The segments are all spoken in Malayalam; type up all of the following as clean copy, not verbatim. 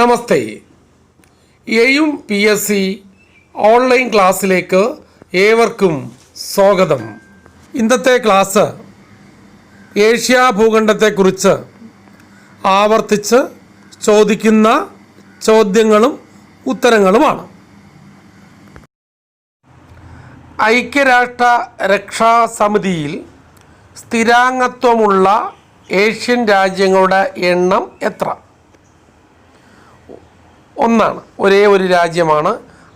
നമസ്തേ. എയും പി എസ് സി ഓൺലൈൻ ക്ലാസ്സിലേക്ക് ഏവർക്കും സ്വാഗതം. ഇന്നത്തെ ക്ലാസ് ഏഷ്യ ഭൂഖണ്ഡത്തെക്കുറിച്ച് ആവർത്തിച്ച് ചോദിക്കുന്ന ചോദ്യങ്ങളും ഉത്തരങ്ങളുമാണ്. ഐക്യരാഷ്ട്ര രക്ഷാസമിതിയിൽ സ്ഥിരാംഗത്വമുള്ള ഏഷ്യൻ രാജ്യങ്ങളുടെ എണ്ണം എത്ര? ഒന്നാണ്. ഒരേ ഒരു രാജ്യമാണ്,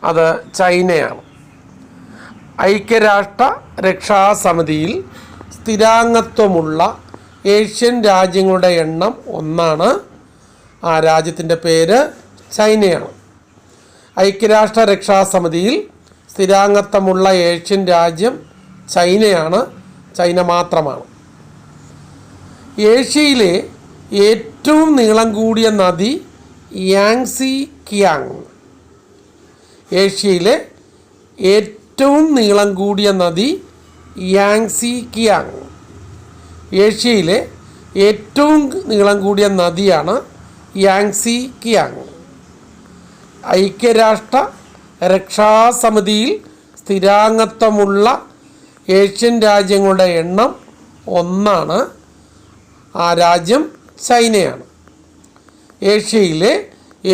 അത് ചൈനയാണ്. ഐക്യരാഷ്ട്ര രക്ഷാസമിതിയിൽ സ്ഥിരാംഗത്വമുള്ള ഏഷ്യൻ രാജ്യങ്ങളുടെ എണ്ണം ഒന്നാണ്. ആ രാജ്യത്തിൻ്റെ പേര് ചൈനയാണ്. ഐക്യരാഷ്ട്ര രക്ഷാസമിതിയിൽ സ്ഥിരാംഗത്വമുള്ള ഏഷ്യൻ രാജ്യം ചൈനയാണ്. ചൈന മാത്രമാണ്. ഏഷ്യയിലെ ഏറ്റവും നീളം കൂടിയ നദി യാങ്സി കിയാങ്. ഏഷ്യയിലെ ഏറ്റവും നീളം കൂടിയ നദി യാങ്സി കിയാങ്. ഏഷ്യയിലെ ഏറ്റവും നീളം കൂടിയ നദിയാണ് യാങ്സി കിയാങ്. ഐക്യരാഷ്ട്ര രക്ഷാസമിതിയിൽ സ്ഥിരാംഗത്വമുള്ള ഏഷ്യൻ രാജ്യങ്ങളുടെ എണ്ണം ഒന്നാണ്. ആ രാജ്യം ചൈനയാണ്. ഏഷ്യയിലെ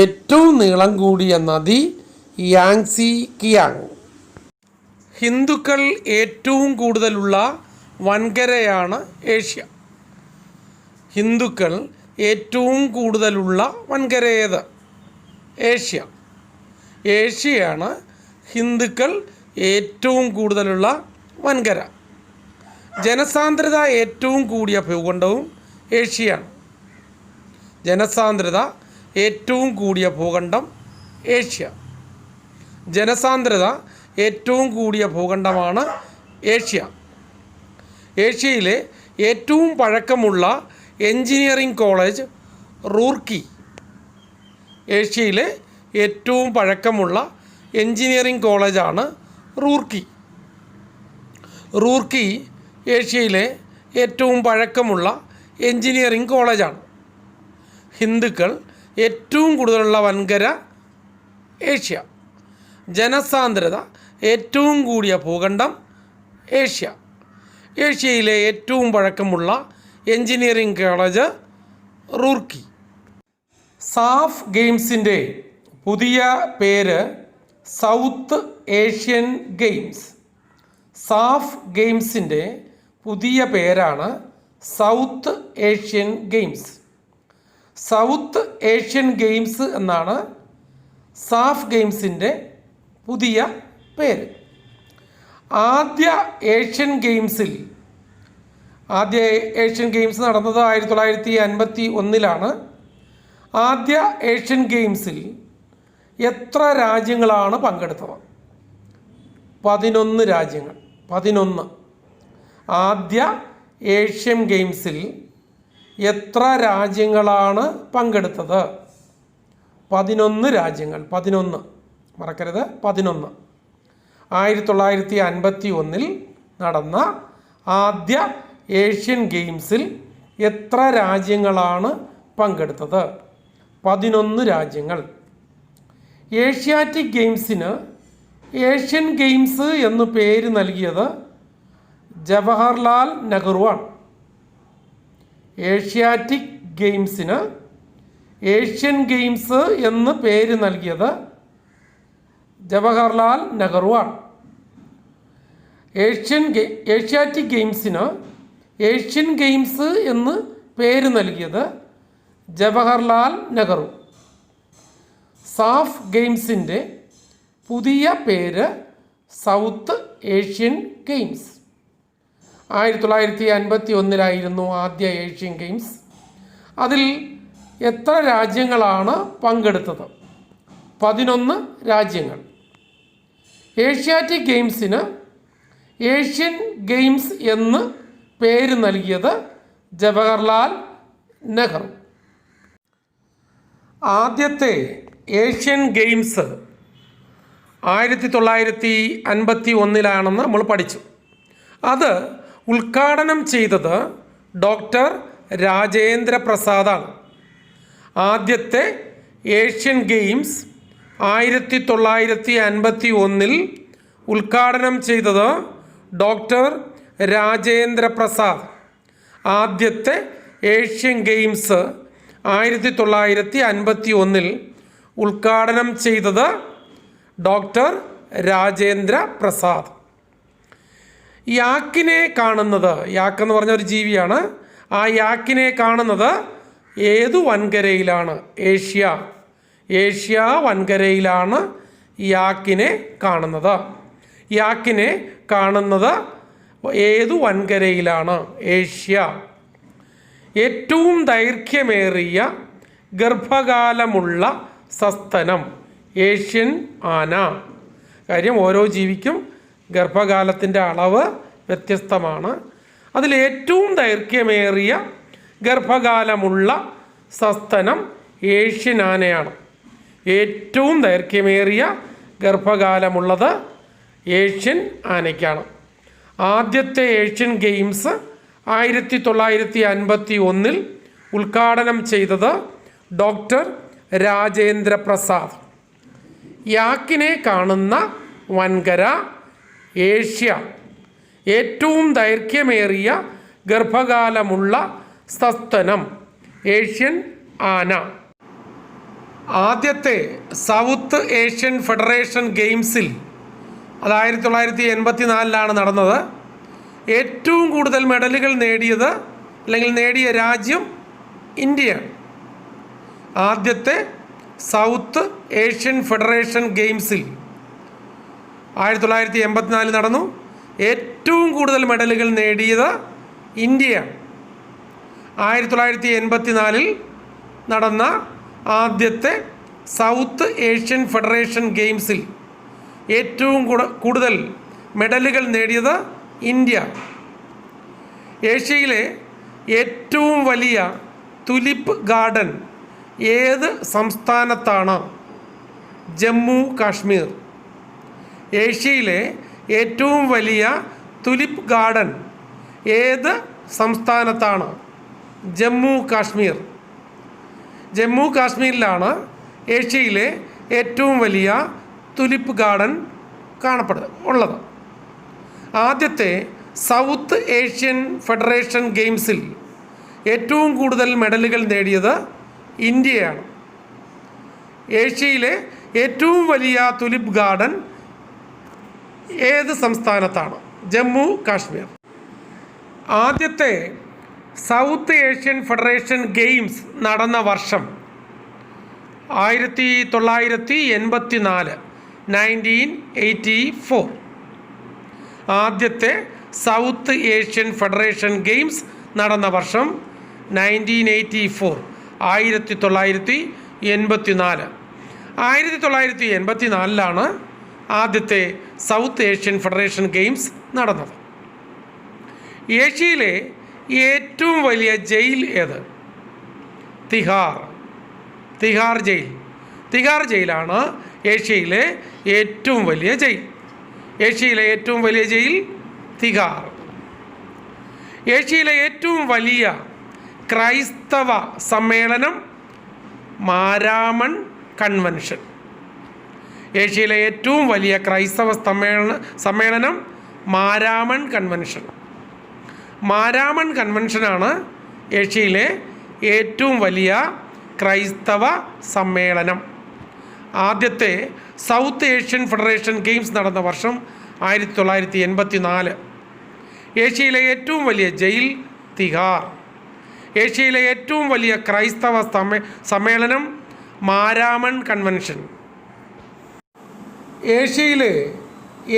ഏറ്റവും നീളം കൂടിയ നദി യാങ്സി കിയാങ്. ഹിന്ദുക്കൾ ഏറ്റവും കൂടുതലുള്ള വൻകരയാണ് ഏഷ്യ. ഹിന്ദുക്കൾ ഏറ്റവും കൂടുതലുള്ള വൻകര ഏത്? ഏഷ്യ. ഏഷ്യയാണ് ഹിന്ദുക്കൾ ഏറ്റവും കൂടുതലുള്ള വൻകര. ജനസാന്ദ്രത ഏറ്റവും കൂടിയ ഭൂഖണ്ഡവും ഏഷ്യയാണ്. ജനസാന്ദ്രത ഏറ്റവും കൂടിയ ഭൂഖണ്ഡം ഏഷ്യ. ജനസാന്ദ്രത ഏറ്റവും കൂടിയ ഭൂഖണ്ഡമാണ് ഏഷ്യ. ഏഷ്യയിലെ ഏറ്റവും പഴക്കമുള്ള എഞ്ചിനീയറിംഗ് കോളേജ് റൂർക്കി. ഏഷ്യയിലെ ഏറ്റവും പഴക്കമുള്ള എഞ്ചിനീയറിംഗ് കോളേജാണ് റൂർക്കി. റൂർക്കി ഏഷ്യയിലെ ഏറ്റവും പഴക്കമുള്ള എഞ്ചിനീയറിംഗ് കോളേജാണ്. ഹിന്ദുക്കൾ ഏറ്റവും കൂടുതലുള്ള വൻകര ഏഷ്യ. ജനസാന്ദ്രത ഏറ്റവും കൂടിയ ഭൂഖണ്ഡം ഏഷ്യ. ഏഷ്യയിലെ ഏറ്റവും പഴക്കമുള്ള എഞ്ചിനീയറിംഗ് കോളേജ് റൂർക്കി. സാഫ് ഗെയിംസിൻ്റെ പുതിയ പേര് സൗത്ത് ഏഷ്യൻ ഗെയിംസ്. സാഫ് ഗെയിംസിൻ്റെ പുതിയ പേരാണ് south Asian games. South Asian games എന്നാണ് സാഫ് ഗെയിംസിൻ്റെ പുതിയ പേര്. ആദ്യ ഏഷ്യൻ ഗെയിംസ് നടന്നത് 1951-ലാണ്. ആദ്യ ഏഷ്യൻ ഗെയിംസിൽ എത്ര രാജ്യങ്ങളാണ് പങ്കെടുത്തത്? 11 രാജ്യങ്ങൾ. 11. ആദ്യ ഏഷ്യൻ ഗെയിംസിൽ എത്ര രാജ്യങ്ങളാണ് പങ്കെടുത്തത്? 11 രാജ്യങ്ങൾ. 11 മറക്കരുത്. 11. 1951 നടന്ന ആദ്യ ഏഷ്യൻ ഗെയിംസിൽ എത്ര രാജ്യങ്ങളാണ് പങ്കെടുത്തത്? 11 രാജ്യങ്ങൾ. ഏഷ്യാറ്റിക് ഗെയിംസിന് ഏഷ്യൻ ഗെയിംസ് എന്ന് പേര് നൽകിയത് ജവഹർലാൽ നെഹ്റുവാണ്. ഏഷ്യാറ്റിക് ഗെയിംസിന് ഏഷ്യൻ ഗെയിംസ് എന്ന് പേര് നൽകിയത് ജവഹർലാൽ നെഹ്റുവാണ്. ഏഷ്യാറ്റിക് ഗെയിംസിന് ഏഷ്യൻ ഗെയിംസ് എന്ന് പേര് നൽകിയത് ജവഹർലാൽ നെഹ്റു. സാഫ് ഗെയിംസിൻ്റെ പുതിയ പേര് സൗത്ത് ഏഷ്യൻ ഗെയിംസ്. 1951 ആദ്യ ഏഷ്യൻ ഗെയിംസ്. അതിൽ എത്ര രാജ്യങ്ങളാണ് പങ്കെടുത്തത്? 11 രാജ്യങ്ങൾ. ഏഷ്യാറ്റിക് ഗെയിംസിന് ഏഷ്യൻ ഗെയിംസ് എന്ന് പേര് നൽകിയത് ജവഹർലാൽ നെഹ്റു. ആദ്യത്തെ ഏഷ്യൻ ഗെയിംസ് 1951-ലാണെന്ന് നമ്മൾ പഠിച്ചു. അത് ഉദ്ഘാടനം ചെയ്തത് ഡോക്ടർ രാജേന്ദ്ര പ്രസാദാണ്. ആദ്യത്തെ ഏഷ്യൻ ഗെയിംസ് 1951 ഉദ്ഘാടനം ചെയ്തത് ഡോക്ടർ രാജേന്ദ്ര പ്രസാദ്. ആദ്യത്തെ ഏഷ്യൻ ഗെയിംസ് 1951 ഉദ്ഘാടനം ചെയ്തത് ഡോക്ടർ രാജേന്ദ്ര പ്രസാദ്. യാക്കിനെ കാണുന്നത്, യാക്കെന്ന് പറഞ്ഞ ഒരു ജീവിയാണ്, ആ യാക്കിനെ കാണുന്നത് ഏതു വൻകരയിലാണ്? ഏഷ്യ വൻകരയിലാണ് യാക്കിനെ കാണുന്നത്. യാക്കിനെ കാണുന്നത് ഏതു വൻകരയിലാണ്? ഏഷ്യ. ഏറ്റവും ദൈർഘ്യമേറിയ ഗർഭകാലമുള്ള സസ്തനം? ഏഷ്യൻ ആന. കാര്യം ഓരോ ജീവിക്കും ഗർഭകാലത്തിൻ്റെ അളവ് വ്യത്യസ്തമാണ്. അതിലേറ്റവും ദൈർഘ്യമേറിയ ഗർഭകാലമുള്ള സസ്തനം ഏഷ്യൻ ആനയാണ്. ഏറ്റവും ദൈർഘ്യമേറിയ ഗർഭകാലമുള്ളത് ഏഷ്യൻ ആനയ്ക്കാണ്. ആദ്യത്തെ ഏഷ്യൻ ഗെയിംസ് 1951 ഉദ്ഘാടനം ചെയ്തത് ഡോക്ടർ രാജേന്ദ്ര പ്രസാദ്. യാക്കിനെ കാണുന്ന വൻകര ഏഷ്യ. ഏറ്റവും ദൈർഘ്യമേറിയ ഗർഭകാലമുള്ള സസ്തനം ഏഷ്യൻ ആന. ആദ്യത്തെ സൗത്ത് ഏഷ്യൻ ഫെഡറേഷൻ ഗെയിംസിൽ അത് 1984 നടന്നത്. ഏറ്റവും കൂടുതൽ മെഡലുകൾ നേടിയത് അല്ലെങ്കിൽ നേടിയ രാജ്യം ഇന്ത്യയാണ്. ആദ്യത്തെ സൗത്ത് ഏഷ്യൻ ഫെഡറേഷൻ ഗെയിംസിൽ 1984 നടന്നു. ഏറ്റവും കൂടുതൽ മെഡലുകൾ നേടിയത് ഇന്ത്യയാണ്. 1984 നടന്ന ആദ്യത്തെ സൗത്ത് ഏഷ്യൻ ഫെഡറേഷൻ ഗെയിംസിൽ ഏറ്റവും കൂടുതൽ മെഡലുകൾ നേടിയത് ഇന്ത്യ. ഏഷ്യയിലെ ഏറ്റവും വലിയ തുലിപ്പ് ഗാർഡൻ ഏത് സംസ്ഥാനത്താണ്? ജമ്മു കാശ്മീർ. ഏഷ്യയിലെ ഏറ്റവും വലിയ തുലിപ്പ് ഗാർഡൻ ഏത് സംസ്ഥാനത്താണ്? ജമ്മു കാശ്മീർ. ജമ്മു കാശ്മീരിലാണ് ഏഷ്യയിലെ ഏറ്റവും വലിയ തുലിപ്പ് ഗാർഡൻ ഉള്ളത്. ആദ്യത്തെ സൗത്ത് ഏഷ്യൻ ഫെഡറേഷൻ ഗെയിംസിൽ ഏറ്റവും കൂടുതൽ മെഡലുകൾ നേടിയത് ഇന്ത്യയാണ്. ഏഷ്യയിലെ ഏറ്റവും വലിയ തുലിപ്പ് ഗാർഡൻ ഏത് സംസ്ഥാനത്താണ്? ജമ്മു കാശ്മീർ. ആദ്യത്തെ സൗത്ത് ഏഷ്യൻ ഫെഡറേഷൻ ഗെയിംസ് നടന്ന വർഷം 1984. 1984. ആദ്യത്തെ സൗത്ത് ഏഷ്യൻ ഫെഡറേഷൻ ഗെയിംസ് നടന്ന വർഷം 1984. 1984. 1984 ആദ്യത്തെ സൗത്ത് ഏഷ്യൻ ഫെഡറേഷൻ ഗെയിംസ് നടന്നത്. ഏഷ്യയിലെ ഏറ്റവും വലിയ ജയിൽ ഏത്? തിഹാർ ജയിൽ. തിഹാർ ജയിലാണ് ഏഷ്യയിലെ ഏറ്റവും വലിയ ജയിൽ. ഏഷ്യയിലെ ഏറ്റവും വലിയ ജയിൽ തിഹാർ. ഏഷ്യയിലെ ഏറ്റവും വലിയ ക്രൈസ്തവ സമ്മേളനം മാരാമൺ കൺവെൻഷൻ. ഏഷ്യയിലെ ഏറ്റവും വലിയ ക്രൈസ്തവ സമ്മേളനം മാരാമൺ കൺവെൻഷൻ. മാരാമൺ കൺവെൻഷനാണ് ഏഷ്യയിലെ ഏറ്റവും വലിയ ക്രൈസ്തവ സമ്മേളനം. ആദ്യത്തെ സൗത്ത് ഏഷ്യൻ ഫെഡറേഷൻ ഗെയിംസ് നടന്ന വർഷം 1984. ഏഷ്യയിലെ ഏറ്റവും വലിയ ജയിൽ തിഹാർ. ഏഷ്യയിലെ ഏറ്റവും വലിയ ക്രൈസ്തവ സമ്മേളനം മാരാമൺ കൺവെൻഷൻ. ഏഷ്യയിലെ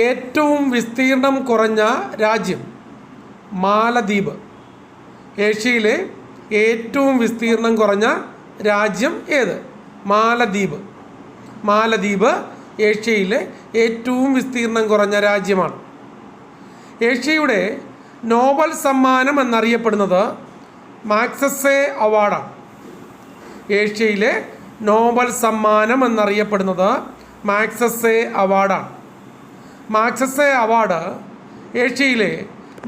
ഏറ്റവും വിസ്തീർണം കുറഞ്ഞ രാജ്യം മാലദ്വീപ്. ഏഷ്യയിലെ ഏറ്റവും വിസ്തീർണം കുറഞ്ഞ രാജ്യം ഏത്? മാലദ്വീപ്. മാലദ്വീപ് ഏഷ്യയിലെ ഏറ്റവും വിസ്തീർണം കുറഞ്ഞ രാജ്യമാണ്. ഏഷ്യയുടെ നോബൽ സമ്മാനം എന്നറിയപ്പെടുന്നത് മാഗ്സസെ അവാർഡാണ്. ഏഷ്യയിലെ നോബൽ സമ്മാനം എന്നറിയപ്പെടുന്നത് മാഗ്സസെ അവാർഡാണ്. മാഗ്സസെ അവാർഡ് ഏഷ്യയിലെ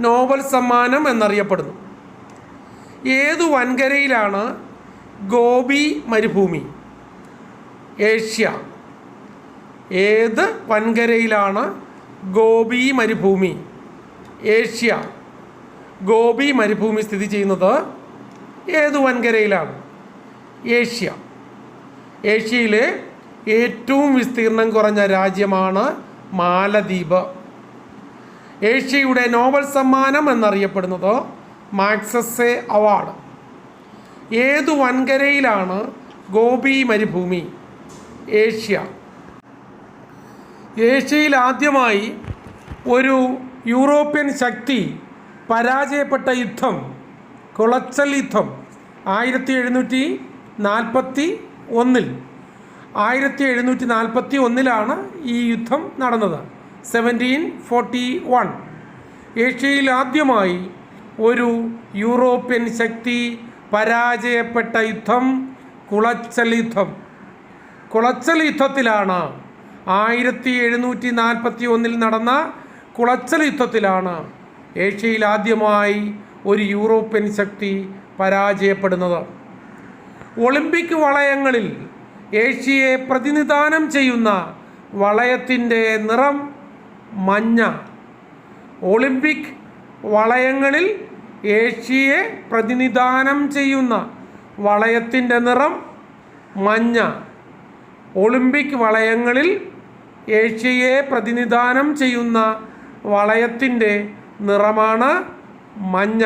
നോബൽ സമ്മാനം എന്നറിയപ്പെടുന്നു. ഏതു വൻകരയിലാണ് ഗോബി മരുഭൂമി? ഏഷ്യ. ഏത് വൻകരയിലാണ് ഗോബി മരുഭൂമി? ഏഷ്യ. ഗോബി മരുഭൂമി സ്ഥിതി ചെയ്യുന്നത് ഏത് വൻകരയിലാണ്? ഏഷ്യ. ഏഷ്യയിലെ ഏറ്റവും വിസ്തീർണം കുറഞ്ഞ രാജ്യമാണ് മാലദ്വീപ്. ഏഷ്യയുടെ നോബൽ സമ്മാനം എന്നറിയപ്പെടുന്നത് മാഗ്സസെ അവാർഡ്. ഏതു വൻകരയിലാണ് ഗോബി മരുഭൂമി? ഏഷ്യ. ഏഷ്യയിൽ ആദ്യമായി ഒരു യൂറോപ്യൻ ശക്തി പരാജയപ്പെട്ട യുദ്ധം കുളച്ചൽ യുദ്ധം 1741 ഈ യുദ്ധം നടന്നത്. 1741. ഏഷ്യയിൽ ആദ്യമായി ഒരു യൂറോപ്യൻ ശക്തി പരാജയപ്പെട്ട യുദ്ധം കുളച്ചൽ യുദ്ധം. കുളച്ചൽ യുദ്ധത്തിലാണ് 1741 നടന്ന കുളച്ചൽ യുദ്ധത്തിലാണ് ഏഷ്യയിൽ ആദ്യമായി ഒരു യൂറോപ്യൻ ശക്തി പരാജയപ്പെടുന്നത്. ഒളിമ്പിക് വളയങ്ങളിൽ ഏഷ്യയെ പ്രതിനിധാനം ചെയ്യുന്ന വളയത്തിൻ്റെ നിറം മഞ്ഞ. ഒളിമ്പിക് വളയങ്ങളിൽ ഏഷ്യയെ പ്രതിനിധാനം ചെയ്യുന്ന വളയത്തിൻ്റെ നിറം മഞ്ഞ. ഒളിമ്പിക് വളയങ്ങളിൽ ഏഷ്യയെ പ്രതിനിധാനം ചെയ്യുന്ന വളയത്തിൻ്റെ നിറമാണ് മഞ്ഞ.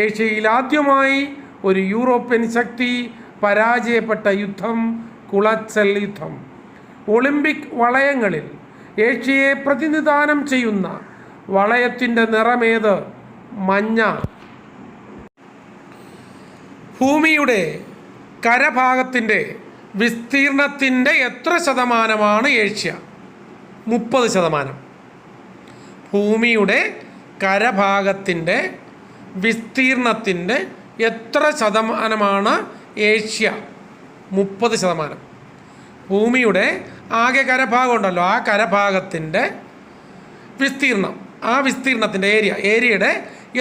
ഏഷ്യയിൽ ആദ്യമായി ഒരു യൂറോപ്യൻ ശക്തി പരാജയപ്പെട്ട യുദ്ധം കുളച്ചൽ യുദ്ധം. ഒളിമ്പിക് വളയങ്ങളിൽ ഏഷ്യയെ പ്രതിനിധാനം ചെയ്യുന്ന വളയത്തിൻ്റെ നിറമേത്? മഞ്ഞ. ഭൂമിയുടെ കരഭാഗത്തിൻ്റെ വിസ്തീർണത്തിൻ്റെ എത്ര ശതമാനമാണ് ഏഷ്യ? 30%. ഭൂമിയുടെ കരഭാഗത്തിൻ്റെ വിസ്തീർണത്തിൻ്റെ എത്ര ശതമാനമാണ് ഏഷ്യ? 30%. ഭൂമിയുടെ ആകെ കരഭാഗം ഉണ്ടല്ലോ, ആ കരഭാഗത്തിൻ്റെ വിസ്തീർണം, ആ വിസ്തീർണത്തിൻ്റെ ഏരിയയുടെ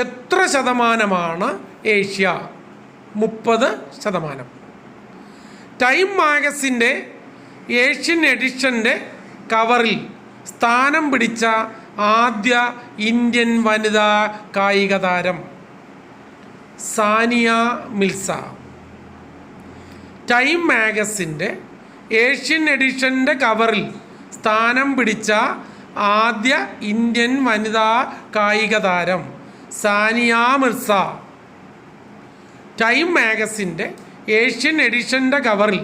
എത്ര ശതമാനമാണ് ഏഷ്യ? 30%. ടൈം മാഗസിൻ്റെ ഏഷ്യൻ എഡിഷൻ്റെ കവറിൽ സ്ഥാനം പിടിച്ച ആദ്യ ഇന്ത്യൻ വനിതാ കായിക താരം സാനിയ മിർസ. ടൈം മാഗസിൻ്റെ ഏഷ്യൻ എഡിഷൻ്റെ കവറിൽ സ്ഥാനം പിടിച്ച ആദ്യ ഇന്ത്യൻ വനിതാ കായിക താരം സാനിയ മിർസ. ടൈം മാഗസിൻ്റെ ഏഷ്യൻ എഡിഷൻ്റെ കവറിൽ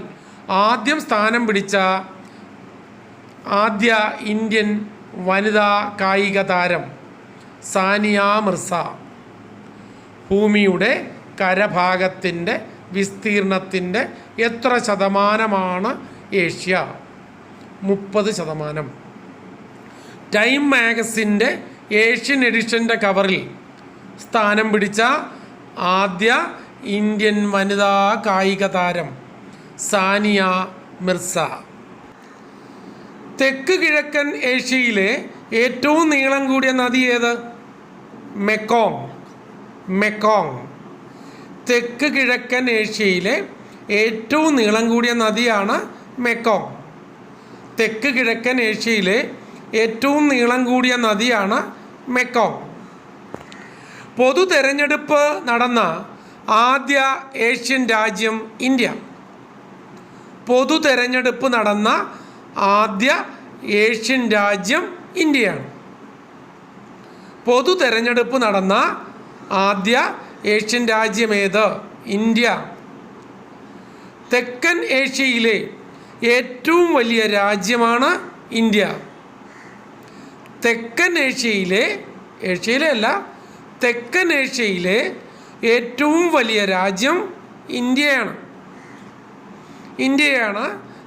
ആദ്യം സ്ഥാനം പിടിച്ച ആദ്യ ഇന്ത്യൻ വനിതാ കായിക താരം സാനിയ മിർസ. ഭൂമിയുടെ കരഭാഗത്തിൻ്റെ വിസ്തീർണത്തിൻ്റെ എത്ര ശതമാനമാണ് ഏഷ്യ? 30%. ടൈം മാഗസിൻ്റെ ഏഷ്യൻ എഡിഷൻ്റെ കവറിൽ സ്ഥാനം പിടിച്ച ആദ്യ ഇന്ത്യൻ വനിതാ കായിക താരം സാനിയ മിർസ. തെക്ക് കിഴക്കൻ ഏഷ്യയിലെ ഏറ്റവും നീളം കൂടിയ നദി ഏത്? മെക്കോങ്. മെക്കോങ്. തെക്ക് കിഴക്കൻ ഏഷ്യയിലെ ഏറ്റവും നീളം കൂടിയ നദിയാണ് മെക്കോങ്. തെക്ക് കിഴക്കൻ ഏഷ്യയിലെ ഏറ്റവും നീളം കൂടിയ നദിയാണ് മെക്കോങ്. പൊതു തെരഞ്ഞെടുപ്പ് നടന്ന ആദ്യ ഏഷ്യൻ രാജ്യം ഇന്ത്യ. പൊതു തെരഞ്ഞെടുപ്പ് നടന്ന ആദ്യ ഏഷ്യൻ രാജ്യം ഇന്ത്യയാണ്. പൊതു തെരഞ്ഞെടുപ്പ് നടന്ന ആദ്യ ഏഷ്യൻ രാജ്യം ഏത്? ഇന്ത്യ. തെക്കൻ ഏഷ്യയിലെ ഏറ്റവും വലിയ രാജ്യമാണ് ഇന്ത്യ. തെക്കൻ ഏഷ്യയിലെ തെക്കൻ ഏഷ്യയിലെ ഏറ്റവും വലിയ രാജ്യം ഇന്ത്യയാണ്. ഇന്ത്യയാണ്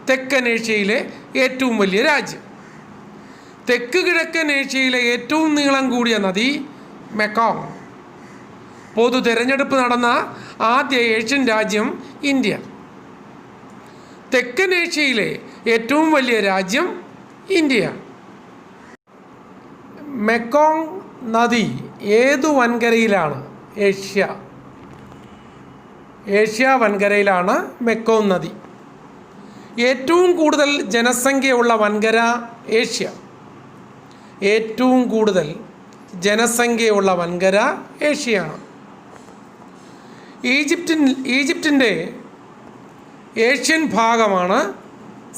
തെക്കൻ ഏഷ്യയിലെ ഏറ്റവും വലിയ രാജ്യം. തെക്ക് കിഴക്കൻ ഏഷ്യയിലെ ഏറ്റവും നീളം കൂടിയ നദി മെക്കോങ്. പൊതു തിരഞ്ഞെടുപ്പ് നടന്ന ആദ്യ ഏഷ്യൻ രാജ്യം ഇന്ത്യ. തെക്കൻ ഏഷ്യയിലെ ഏറ്റവും വലിയ രാജ്യം ഇന്ത്യ. മെക്കോങ് നദി ഏതു വൻകരയിലാണ്? ഏഷ്യ വൻകരയിലാണ് മെക്കോങ് നദി. ഏറ്റവും കൂടുതൽ ജനസംഖ്യയുള്ള വൻകര ഏഷ്യ. ഏറ്റവും കൂടുതൽ ജനസംഖ്യയുള്ള വൻകര ഏഷ്യയാണ്. ഈജിപ്തിൻ്റെ ഏഷ്യൻ ഭാഗമാണ്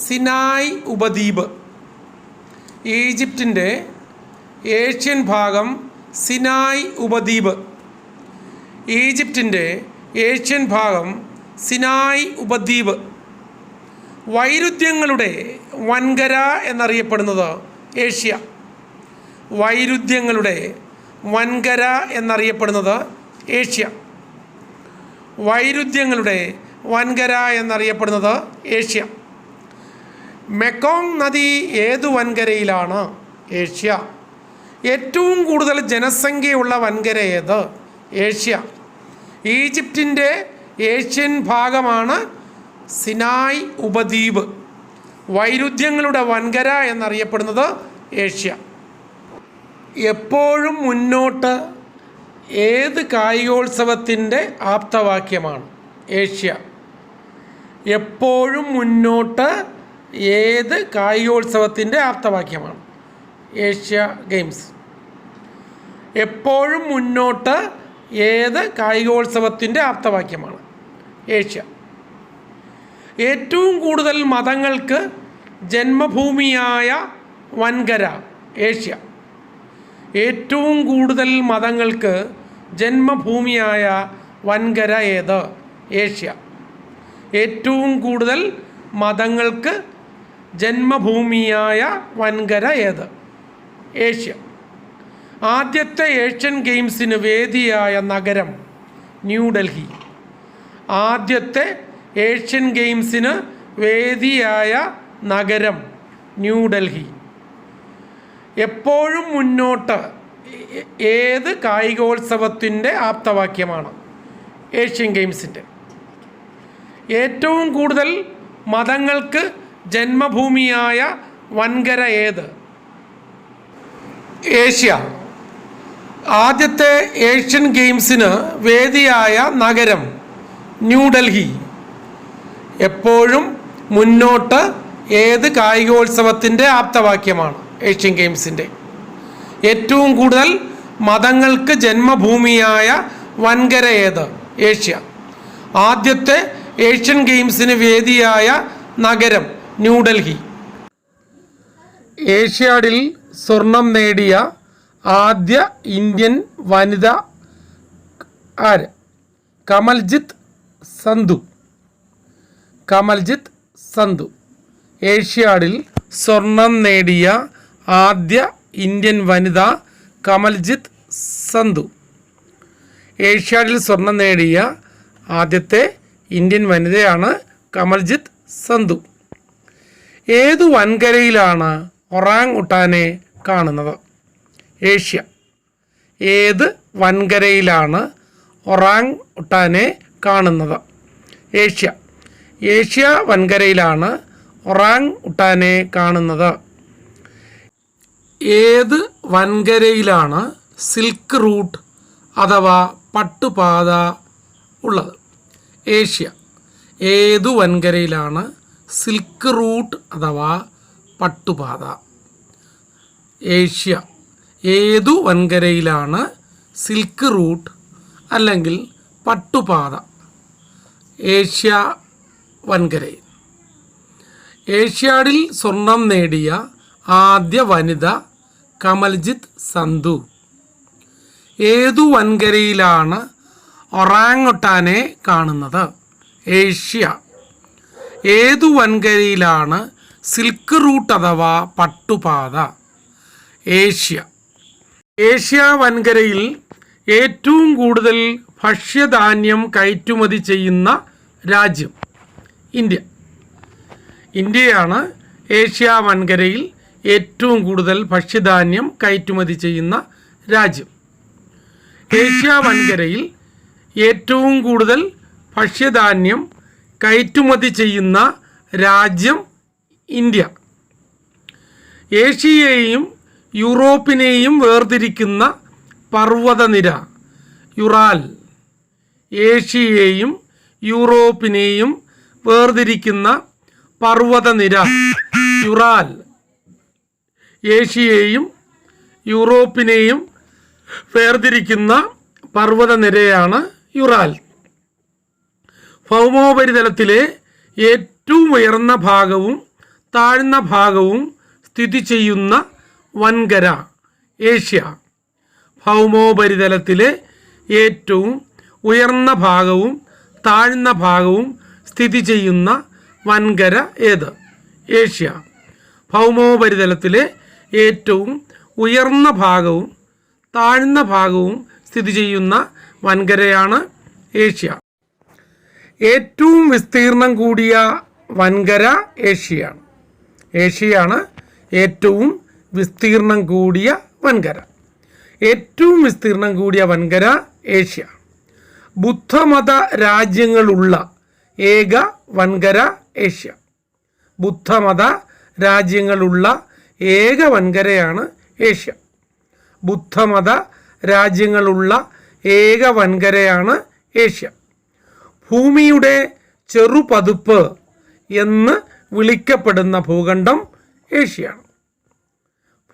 സിനായ് ഉപദ്വീപ്. ഈജിപ്തിൻ്റെ ഏഷ്യൻ ഭാഗം സിനായ് ഉപദ്വീപ്. ഈജിപ്തിൻ്റെ ഏഷ്യൻ ഭാഗം സിനായ് ഉപദ്വീപ്. വൈരുദ്ധ്യങ്ങളുടെ വൻകര എന്നറിയപ്പെടുന്നത് ഏഷ്യ. വൈരുദ്ധ്യങ്ങളുടെ വൻകര എന്നറിയപ്പെടുന്നത് ഏഷ്യ. വൈരുദ്ധ്യങ്ങളുടെ വൻകര എന്നറിയപ്പെടുന്നത് ഏഷ്യ. മെക്കോങ് നദി ഏതു വൻകരയിലാണ്? ഏഷ്യ. ഏറ്റവും കൂടുതൽ ജനസംഖ്യയുള്ള വൻകര ഏത്? ഏഷ്യ. ഈജിപ്തിൻ്റെ ഏഷ്യൻ ഭാഗമാണ് സിനായ് ഉപദ്വീപ്. വൈരുദ്ധ്യങ്ങളുടെ വൻകര എന്നറിയപ്പെടുന്നത് ഏഷ്യ. എപ്പോഴും മുന്നോട്ട് ഏത് കായികോത്സവത്തിൻ്റെ ആപ്തവാക്യമാണ്? ഏഷ്യ. എപ്പോഴും മുന്നോട്ട് ഏത് കായികോത്സവത്തിൻ്റെ ആപ്തവാക്യമാണ്? Asia games. എപ്പോഴും മുന്നോട്ട് ഏത് കായികോത്സവത്തിൻ്റെ ആപ്തവാക്യമാണ്? ഏഷ്യ. ഏറ്റവും കൂടുതൽ മതങ്ങൾക്ക് ജന്മഭൂമിയായ വൻകര ഏഷ്യ. ഏറ്റവും കൂടുതൽ മതങ്ങൾക്ക് ജന്മഭൂമിയായ വൻകര ഏത്? ഏഷ്യ. ഏറ്റവും കൂടുതൽ മതങ്ങൾക്ക് ജന്മഭൂമിയായ വൻകര ഏത്? ഏഷ്യ. ആദ്യത്തെ ഏഷ്യൻ ഗെയിംസിന് വേദിയായ നഗരം? ന്യൂഡൽഹി. ആദ്യത്തെ ഏഷ്യൻ ഗെയിംസിന് വേദിയായ നഗരം? ന്യൂഡൽഹി. എപ്പോഴും മുന്നോട്ട് ഏത് കായികോത്സവത്തിൻ്റെ ആപ്തവാക്യമാണ്? ഏഷ്യൻ ഗെയിംസിൻ്റെ. ഏറ്റവും കൂടുതൽ മതങ്ങൾക്ക് ജന്മഭൂമിയായ വൻകര ഏത്? ഏഷ്യ. ആദ്യത്തെ ഏഷ്യൻ ഗെയിംസിന് വേദിയായ നഗരം? ന്യൂഡൽഹി. എപ്പോഴും മുന്നോട്ട് ഏത് കായികോത്സവത്തിൻ്റെ ആപ്തവാക്യമാണ്? ഏഷ്യൻ ഗെയിംസിൻ്റെ. ഏറ്റവും കൂടുതൽ മതങ്ങൾക്ക് ജന്മഭൂമിയായ വൻകര ഏത്? ഏഷ്യ. ആദ്യത്തെ ഏഷ്യൻ ഗെയിംസിന് വേദിയായ നഗരം? ന്യൂഡൽഹി. ഏഷ്യാഡിൽ സ്വർണം നേടിയ ആദ്യ ഇന്ത്യൻ വനിത ആര്? കമൽജിത്ത് സന്ധു. കമൽജിത്ത് സന്ധു. ഏഷ്യാഡിൽ സ്വർണം നേടിയ ആദ്യ ഇന്ത്യൻ വനിത കമൽജിത്ത് സന്ധു. ഏഷ്യാഡിൽ സ്വർണം നേടിയ ആദ്യത്തെ ഇന്ത്യൻ വനിതയാണ് കമൽജിത്ത് സന്ധു. ഏതു വൻകരയിലാണ് ഒറാങ് ഉട്ടാനെ കാണുന്നത്? ഏഷ്യ. ഏത് വൻകരയിലാണ് ഒറാങ് ഉട്ടാനെ കാണുന്നത്? ഏഷ്യ. ഏഷ്യ വൻകരയിലാണ് ഒറാങ് ഉട്ടാനെ കാണുന്നത്. ഏത് വൻകരയിലാണ് സിൽക്ക് റൂട്ട് അഥവാ പട്ടുപാത ഉള്ളത്? ഏഷ്യ. ഏതു വൻകരയിലാണ് സിൽക്ക് റൂട്ട് അഥവാ പട്ടുപാത? ഏഷ്യ. ഏതു വൻകരയിലാണ് സിൽക്ക് റൂട്ട് അല്ലെങ്കിൽ പട്ടുപാത? ഏഷ്യ വൻകരയിൽ. ഏഷ്യാഡിൽ സ്വർണം നേടിയ ആദ്യ വനിത കമൽജിത്ത് സന്ധു. ഏതു വൻകരയിലാണ് ഒറാങ് ഉട്ടാനെ കാണുന്നത്? ഏഷ്യ. ഏതു വൻകരയിലാണ് സിൽക്ക് റൂട്ട് അഥവാ പട്ടുപാത? ഏഷ്യ. ഏഷ്യ വൻകരയിൽ ഏറ്റവും കൂടുതൽ ഭക്ഷ്യധാന്യം കയറ്റുമതി ചെയ്യുന്ന രാജ്യം? ഇന്ത്യ. ഇന്ത്യയാണ് ഏഷ്യ വൻകരയിൽ ഏറ്റവും കൂടുതൽ ഭക്ഷ്യധാന്യം കയറ്റുമതി ചെയ്യുന്ന രാജ്യം. ഏഷ്യ വൻകരയിൽ ഏറ്റവും കൂടുതൽ ഭക്ഷ്യധാന്യം കയറ്റുമതി ചെയ്യുന്ന രാജ്യം ഇന്ത്യ. ഏഷ്യയെയും യൂറോപ്പിനെയും വേർതിരിക്കുന്ന പർവ്വതനിര? യുറാൽ. ഏഷ്യയെയും യൂറോപ്പിനെയും വേർതിരിക്കുന്ന പർവ്വതനിര യുറാൽ. ഏഷ്യയെയും യൂറോപ്പിനെയും വേർതിരിക്കുന്ന പർവ്വതനിരയാണ് യുറാൽ. ഭൗമോപരിതലത്തിലെ ഏറ്റവും ഉയർന്ന ഭാഗവും താഴ്ന്ന ഭാഗവും സ്ഥിതി ചെയ്യുന്ന വൻകര ഏഷ്യ. ഭൗമോപരിതലത്തിലെ ഏറ്റവും ഉയർന്ന ഭാഗവും താഴ്ന്ന ഭാഗവും സ്ഥിതി ചെയ്യുന്ന വൻകര ഏത്? ഏഷ്യ. ഭൗമോപരിതലത്തിലെ ഏറ്റവും ഉയർന്ന ഭാഗവും താഴ്ന്ന ഭാഗവും സ്ഥിതി ചെയ്യുന്ന വൻകരയാണ് ഏഷ്യ. ഏറ്റവും വിസ്തീർണം കൂടിയ വൻകര ഏഷ്യയാണ്. ഏഷ്യയാണ് ഏറ്റവും വിസ്തീർണം കൂടിയ വൻകര. ഏറ്റവും വിസ്തീർണം കൂടിയ വൻകര ഏഷ്യ. ബുദ്ധമത രാജ്യങ്ങളുള്ള ഏക വൻകര ഏഷ്യ. ബുദ്ധമത രാജ്യങ്ങളുള്ള ഏക വൻകരയാണ് ഏഷ്യ. ബുദ്ധമത രാജ്യങ്ങളുള്ള ഏക വൻകരയാണ് ഏഷ്യ. ഭൂമിയുടെ ചെറുപതിപ്പ് എന്ന് വിളിക്കപ്പെടുന്ന ഭൂഖണ്ഡം ഏഷ്യയാണ്.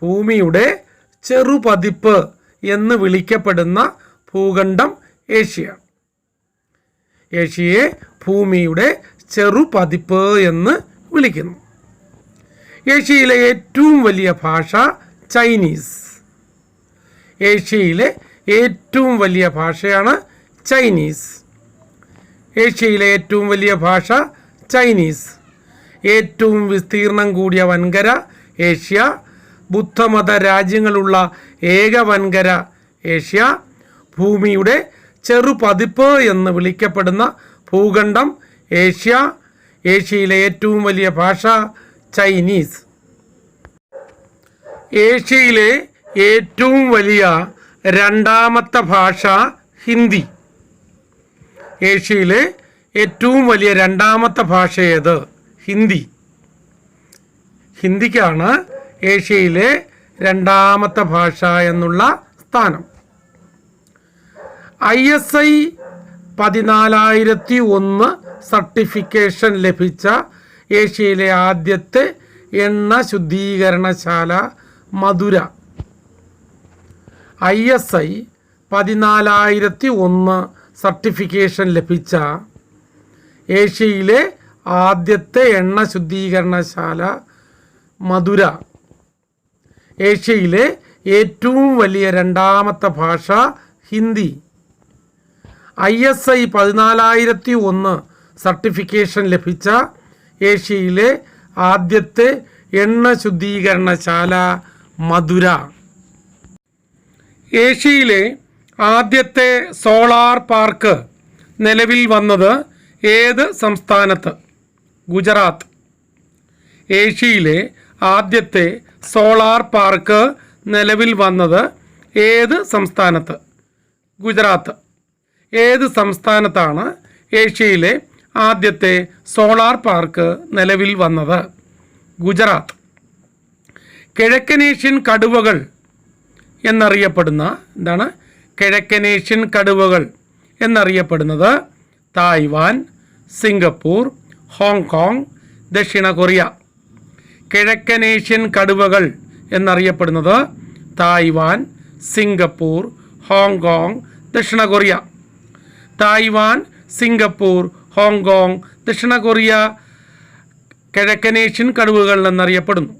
ഭൂമിയുടെ ചെറുപതിപ്പ് എന്ന് വിളിക്കപ്പെടുന്ന ഭൂഖണ്ഡം ഏഷ്യയാണ്. ഏഷ്യയെ ഭൂമിയുടെ ചെറുപതിപ്പ് എന്ന് വിളിക്കുന്നു. ഏഷ്യയിലെ ഏറ്റവും വലിയ ഭാഷ ചൈനീസ്. ഏഷ്യയിലെ ഏറ്റവും വലിയ ഭാഷയാണ് ചൈനീസ്. ഏഷ്യയിലെ ഏറ്റവും വലിയ ഭാഷ ചൈനീസ്. ഏറ്റവും വിസ്തീർണം കൂടിയ വൻകര ഏഷ്യ. ബുദ്ധമത രാജ്യങ്ങളുള്ള ഏക വൻകര ഏഷ്യ. ഭൂമിയുടെ ചെറുപതിപ്പ് എന്ന് വിളിക്കപ്പെടുന്ന ഭൂഖണ്ഡം ഏഷ്യ. ഏഷ്യയിലെ ഏറ്റവും വലിയ ഭാഷ ചൈനീസ്. ഏഷ്യയിലെ ഏറ്റവും വലിയ രണ്ടാമത്തെ ഭാഷ ഹിന്ദി. ഏഷ്യയിലെ ഏറ്റവും വലിയ രണ്ടാമത്തെ ഭാഷ ഏത്? ഹിന്ദി. ഹിന്ദിക്കാണ് ഏഷ്യയിലെ രണ്ടാമത്തെ ഭാഷ എന്നുള്ള സ്ഥാനം. ISI 14001 സർട്ടിഫിക്കേഷൻ ലഭിച്ച ഏഷ്യയിലെ ആദ്യത്തെ എണ്ണ ശുദ്ധീകരണശാല മധുര. ISI 14001 സർട്ടിഫിക്കേഷൻ ലഭിച്ച ഏഷ്യയിലെ ആദ്യത്തെ എണ്ണ ശുദ്ധീകരണശാല മധുര. ഏഷ്യയിലെ ഏറ്റവും വലിയ രണ്ടാമത്തെ ഭാഷ ഹിന്ദി. ISI 14001 സർട്ടിഫിക്കേഷൻ ലഭിച്ച ഏഷ്യയിലെ ആദ്യത്തെ എണ്ണ ശുദ്ധീകരണശാല മധുര. ഏഷ്യയിലെ ആദ്യത്തെ സോളാർ പാർക്ക് നിലവിൽ വന്നത് ഏത് സംസ്ഥാനത്ത്? ഗുജറാത്ത്. ഏഷ്യയിലെ ആദ്യത്തെ സോളാർ പാർക്ക് നിലവിൽ വന്നത് ഏത് സംസ്ഥാനത്ത്? ഗുജറാത്ത്. ഏത് സംസ്ഥാനത്താണ് ഏഷ്യയിലെ ആദ്യത്തെ സോളാർ പാർക്ക് നിലവിൽ വന്നത്? ഗുജറാത്ത്. കിഴക്കനേഷ്യൻ കടുവകൾ എന്നറിയപ്പെടുന്ന എന്താണ്? കിഴക്കനേഷ്യൻ കടുവകൾ എന്നറിയപ്പെടുന്നത് തായ്വാൻ, സിംഗപ്പൂർ, ഹോങ്കോങ്, ദക്ഷിണ കൊറിയ. കിഴക്കനേഷ്യൻ കടുവകൾ എന്നറിയപ്പെടുന്നത് തായ്വാൻ, സിംഗപ്പൂർ, ഹോങ്കോങ്, ദക്ഷിണ കൊറിയ. തായ്വാൻ, സിംഗപ്പൂർ, ഹോങ്കോങ്, ദക്ഷിണ കൊറിയ കിഴക്കനേഷ്യൻ കടുവകൾ എന്നറിയപ്പെടുന്നു.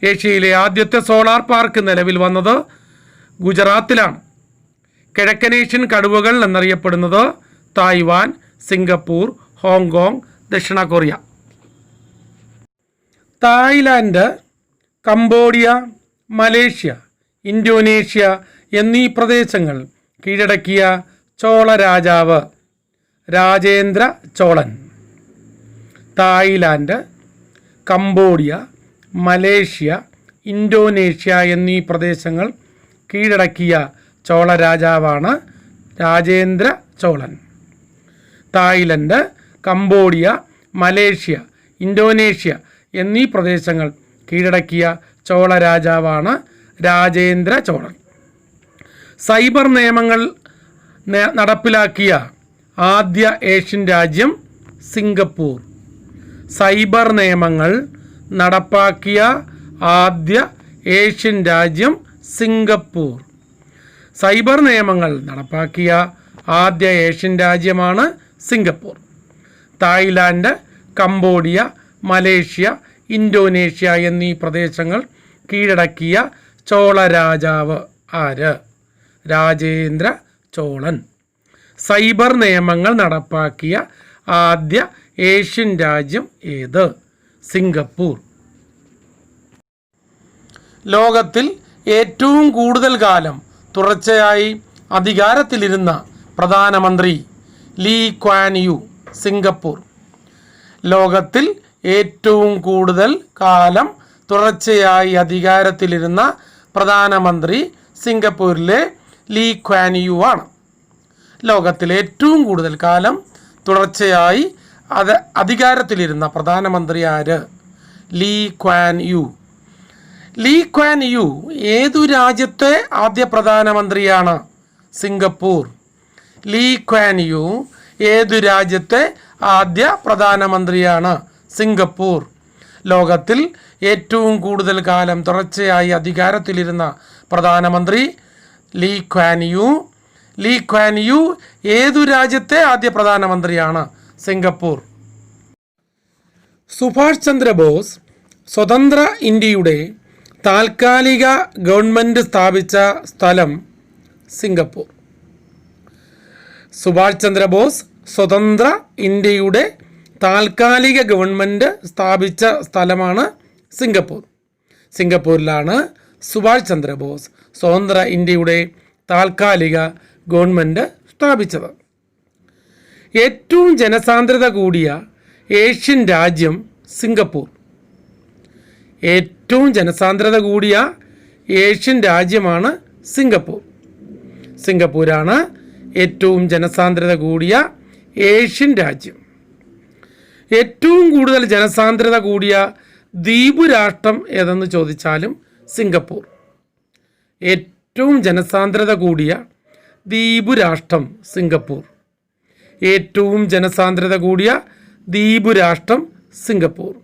ഏഷ്യയിലെ ആദ്യത്തെ സോളാർ പാർക്ക് നിലവിൽ വന്നത് ഗുജറാത്തിലാണ്. കിഴക്കനേഷ്യൻ കടുവകൾ എന്നറിയപ്പെടുന്നത് തായ്വാൻ, സിംഗപ്പൂർ, ഹോങ്കോങ്, ദക്ഷിണ Korea. Thailand, Cambodia, Malaysia, Indonesia എന്നീ പ്രദേശങ്ങൾ കീഴടക്കിയ ചോള രാജാവ് രാജേന്ദ്ര ചോളൻ. തായ്ലാൻഡ്, കംബോഡിയ, മലേഷ്യ, ഇന്തോനേഷ്യ എന്നീ പ്രദേശങ്ങൾ കീഴടക്കിയ ചോള രാജാവാണ് രാജേന്ദ്ര ചോളൻ. തായ്ലൻഡ്, കംബോഡിയ, മലേഷ്യ, ഇന്തോനേഷ്യ എന്നീ പ്രദേശങ്ങൾ കീഴടക്കിയ ചോള രാജാവാണ് രാജേന്ദ്ര ചോളൻ. സൈബർ നിയമങ്ങൾ നടപ്പിലാക്കിയ ആദ്യ ഏഷ്യൻ രാജ്യം സിംഗപ്പൂർ. സൈബർ നിയമങ്ങൾ നടപ്പാക്കിയ ആദ്യ ഏഷ്യൻ രാജ്യം സിംഗപ്പൂർ. സൈബർ നിയമങ്ങൾ നടപ്പാക്കിയ ആദ്യ ഏഷ്യൻ രാജ്യമാണ് Singapore. Thailand, Cambodia, Malaysia, Indonesia എന്നീ പ്രദേശങ്ങൾ കീഴടക്കിയ ചോള രാജാവ് ആര്? രാജേന്ദ്ര ചോളൻ. സൈബർ നിയമങ്ങൾ നടപ്പാക്കിയ ആദ്യ ഏഷ്യൻ രാജ്യം ഏത്? സിംഗപ്പൂർ. ലോകത്തിൽ ഏറ്റവും കൂടുതൽ കാലം തുടർച്ചയായി അധികാരത്തിലിരുന്ന പ്രധാനമന്ത്രി ലീ ക്വാൻ യു, സിംഗപ്പൂർ. ലോകത്തിൽ ഏറ്റവും കൂടുതൽ കാലം തുടർച്ചയായി അധികാരത്തിലിരുന്ന പ്രധാനമന്ത്രി സിംഗപ്പൂരിലെ ലീ ക്വാൻ യു ആണ്. ലോകത്തിൽ ഏറ്റവും കൂടുതൽ കാലം തുടർച്ചയായി അധികാരത്തിലിരുന്ന പ്രധാനമന്ത്രി ആര്? Lee Kuan Yew. Lee Kuan Yew ഏതു രാജ്യത്തെ ആദ്യ പ്രധാനമന്ത്രിയാണ്? സിംഗപ്പൂർ. ലീ ക്വാൻ യു ഏതു രാജ്യത്തെ ആദ്യ പ്രധാനമന്ത്രിയാണ്? സിംഗപ്പൂർ. ലോകത്തിൽ ഏറ്റവും കൂടുതൽ കാലം തുടർച്ചയായി അധികാരത്തിലിരുന്ന പ്രധാനമന്ത്രി Lee Kuan Yew. Lee Kuan Yew ഏതു രാജ്യത്തെ ആദ്യ പ്രധാനമന്ത്രിയാണ്? സിംഗപ്പൂർ. സുഭാഷ് ചന്ദ്രബോസ് സ്വതന്ത്ര ഇന്ത്യയുടെ താൽക്കാലിക ഗവൺമെൻറ് സ്ഥാപിച്ച സ്ഥലം സിംഗപ്പൂർ. സുഭാഷ് ചന്ദ്രബോസ് സ്വതന്ത്ര ഇന്ത്യയുടെ താൽക്കാലിക ഗവൺമെൻറ് സ്ഥാപിച്ച സ്ഥലമാണ് സിംഗപ്പൂർ. സിംഗപ്പൂരിലാണ് സുഭാഷ് ചന്ദ്രബോസ് സ്വതന്ത്ര ഇന്ത്യയുടെ താൽക്കാലിക ഗവൺമെൻറ് സ്ഥാപിച്ചത്. ഏറ്റവും ജനസാന്ദ്രത കൂടിയ ഏഷ്യൻ രാജ്യം സിംഗപ്പൂർ. ഏറ്റവും ജനസാന്ദ്രത കൂടിയ ഏഷ്യൻ രാജ്യമാണ് സിംഗപ്പൂർ. സിംഗപ്പൂരാണ് ഏറ്റവും ജനസാന്ദ്രത കൂടിയ ഏഷ്യൻ രാജ്യം. ഏറ്റവും കൂടുതൽ ജനസാന്ദ്രത കൂടിയ ദ്വീപ് രാഷ്ട്രം ഏതെന്ന് ചോദിച്ചാലും സിംഗപ്പൂർ. ഏറ്റവും ജനസാന്ദ്രത കൂടിയ ദ്വീപ് രാഷ്ട്രം സിംഗപ്പൂർ. ഏറ്റവും ജനസാന്ദ്രത കൂടിയ ദ്വീപ് രാഷ്ട്രം സിംഗപ്പൂർ.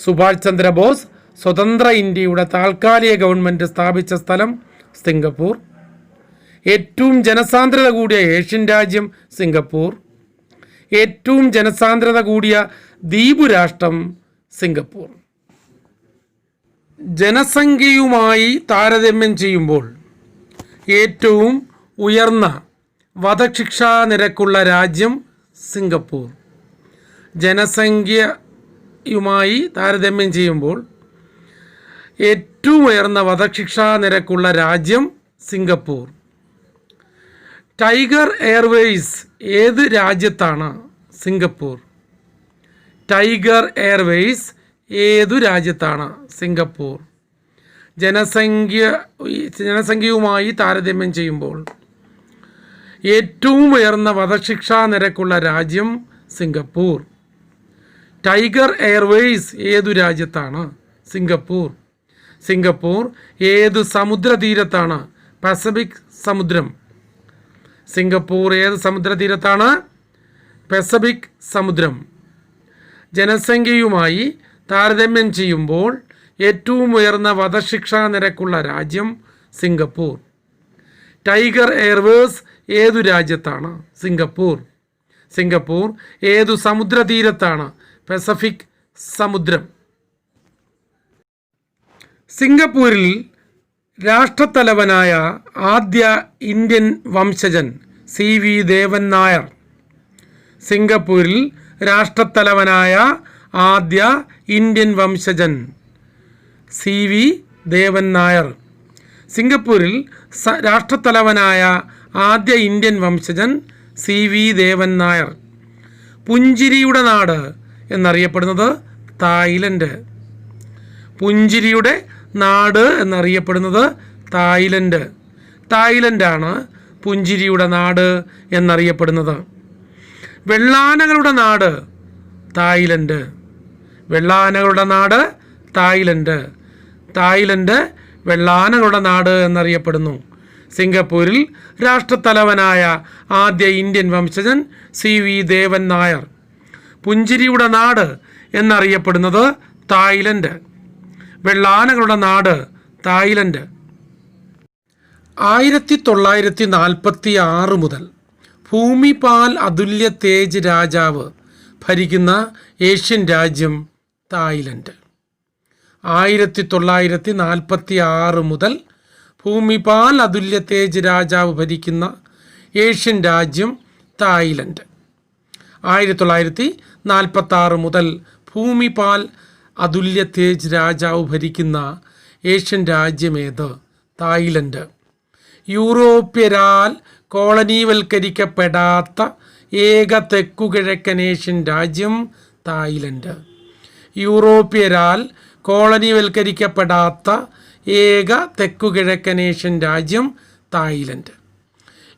സുഭാഷ് ചന്ദ്രബോസ് സ്വതന്ത്ര ഇന്ത്യയുടെ താൽക്കാലിക ഗവൺമെൻറ് സ്ഥാപിച്ച സ്ഥലം സിംഗപ്പൂർ. ഏറ്റവും ജനസാന്ദ്രത കൂടിയ ഏഷ്യൻ രാജ്യം സിംഗപ്പൂർ. ഏറ്റവും ജനസാന്ദ്രത കൂടിയ ദ്വീപ് രാഷ്ട്രം സിംഗപ്പൂർ. ജനസംഖ്യയുമായി താരതമ്യം ചെയ്യുമ്പോൾ ഏറ്റവും ഉയർന്ന വധശിക്ഷാ നിരക്കുള്ള രാജ്യം സിംഗപ്പൂർ. ജനസംഖ്യയുമായി താരതമ്യം ചെയ്യുമ്പോൾ ഏറ്റവും ഉയർന്ന വധശിക്ഷാ നിരക്കുള്ള രാജ്യം സിംഗപ്പൂർ. ടൈഗർ എയർവേയ്സ് ഏത് രാജ്യത്താണ്? സിംഗപ്പൂർ. ടൈഗർ എയർവേയ്സ് ഏതു രാജ്യത്താണ്? സിംഗപ്പൂർ. ജനസംഖ്യയുമായി താരതമ്യം ചെയ്യുമ്പോൾ ഏറ്റവും ഉയർന്ന വധശിക്ഷാ നിരക്കുള്ള രാജ്യം സിംഗപ്പൂർ. ടൈഗർ എയർവേയ്സ് ഏതു രാജ്യത്താണ്? സിംഗപ്പൂർ. സിംഗപ്പൂർ ഏതു സമുദ്രതീരത്താണ്? പസഫിക് സമുദ്രം. സിംഗപ്പൂർ ഏത് സമുദ്രതീരത്താണ്? പസഫിക് സമുദ്രം. ജനസംഖ്യയുമായി താരതമ്യം ചെയ്യുമ്പോൾ ഏറ്റവും ഉയർന്ന വധശിക്ഷാ നിരക്കുള്ള രാജ്യം സിംഗപ്പൂർ. ടൈഗർ എയർവേസ് ഏതു രാജ്യത്താണ്? സിംഗപ്പൂർ. സിംഗപ്പൂർ ഏതു സമുദ്രതീരത്താണ്? പസഫിക് സമുദ്രം. സിംഗപ്പൂരിൽ രാഷ്ട്രത്തലവനായ ആദ്യ ഇന്ത്യൻ വംശജൻ CV ദേവൻ നായർ. സിംഗപ്പൂരിൽ രാഷ്ട്രത്തലവനായ ആദ്യ ഇന്ത്യൻ വംശജൻ CV ദേവൻ നായർ. സിംഗപ്പൂരിൽ രാഷ്ട്രത്തലവനായ ആദ്യ ഇന്ത്യൻ വംശജൻ CV ദേവൻ നായർ. പുഞ്ചിരിയുടെ നാട് എന്നറിയപ്പെടുന്നത് തായ്ലൻഡ്. പുഞ്ചിരിയുടെ നാട് എന്നറിയപ്പെടുന്നത് തായ്ലൻഡ്. തായ്ലൻഡാണ് പുഞ്ചിരിയുടെ നാട് എന്നറിയപ്പെടുന്നത്. വെള്ളാനകളുടെ നാട് തായ്ലൻഡ്. വെള്ളാനകളുടെ നാട് തായ്ലൻഡ്. തായ്ലൻഡ് വെള്ളാനകളുടെ നാട് എന്നറിയപ്പെടുന്നു. സിംഗപ്പൂരിൽ രാഷ്ട്രത്തലവനായ ആദ്യ ഇന്ത്യൻ വംശജൻ CV ദേവൻ നായർ. പുഞ്ചിരിയുടെ നാട് എന്നറിയപ്പെടുന്നത് തായ്ലൻഡ്. വെള്ളാനകളുടെ നാട് തായ്ലൻഡ്. 1946 മുതൽ ഭൂമിപാൽ അതുല്യ തേജ് രാജാവ് ഭരിക്കുന്ന ഏഷ്യൻ രാജ്യം തായ്ലൻഡ്. 1946 മുതൽ ഭൂമിപാൽ അതുല്യ തേജ് രാജാവ് ഭരിക്കുന്ന ഏഷ്യൻ രാജ്യം തായ്ലൻഡ്. 1946 മുതൽ ഭൂമിപാൽ അതുല്യ തേജ് രാജാവ് ഭരിക്കുന്ന ഏഷ്യൻ രാജ്യമേത്? തായ്ലൻഡ്. യൂറോപ്യരാൽ കോളനിവൽക്കരിക്കപ്പെടാത്ത ഏക തെക്കുകിഴക്കൻ ഏഷ്യൻ രാജ്യം തായ്ലൻഡ്. യൂറോപ്യരാൽ കോളനിവൽക്കരിക്കപ്പെടാത്ത ഏക തെക്കുകിഴക്കൻ ഏഷ്യൻ രാജ്യം തായ്ലൻഡ്.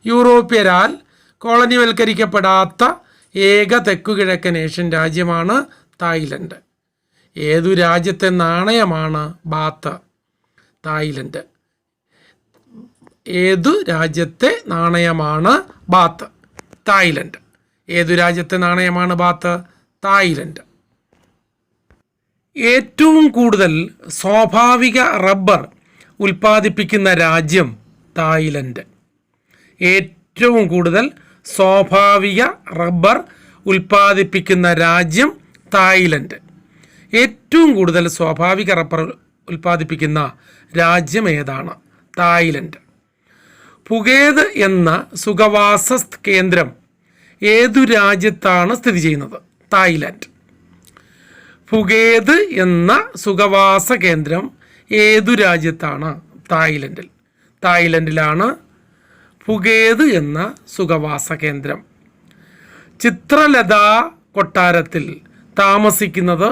യൂറോപ്യരാൽ കോളനിവൽക്കരിക്കപ്പെടാത്ത ഏക തെക്കുകിഴക്കൻ ഏഷ്യൻ രാജ്യമാണ് തായ്ലൻഡ്. ഏതു രാജ്യത്തെ നാണയമാണ് ബാത്ത്? തായ്ലൻഡ്. ഏതു രാജ്യത്തെ നാണയമാണ് ബാത്ത്? തായ്ലൻഡ്. ഏതു രാജ്യത്തെ നാണയമാണ് ബാത്ത്? തായ്ലൻഡ്. ഏറ്റവും കൂടുതൽ സ്വാഭാവിക റബ്ബർ ഉൽപ്പാദിപ്പിക്കുന്ന രാജ്യം തായ്ലൻഡ്. ഏറ്റവും കൂടുതൽ സ്വാഭാവിക റബ്ബർ ഉൽപ്പാദിപ്പിക്കുന്ന രാജ്യം തായ്ലൻഡ്. ഏറ്റവും കൂടുതൽ സ്വാഭാവിക റബ്ബർ ഉൽപ്പാദിപ്പിക്കുന്ന രാജ്യം ഏതാണ്? തായ്ലൻഡ്. ഫുകേത് എന്ന സുഖവാസ കേന്ദ്രം ഏതു രാജ്യത്താണ് സ്ഥിതി ചെയ്യുന്നത്? തായ്ലൻഡ്. ഫുകേത് എന്ന സുഖവാസ കേന്ദ്രം ഏതു രാജ്യത്താണ്? തായ്ലൻഡിൽ. തായ്ലൻഡിലാണ് ഫുകേത് എന്ന സുഖവാസ കേന്ദ്രം. ചിത്രലത കൊട്ടാരത്തിൽ താമസിക്കുന്നത്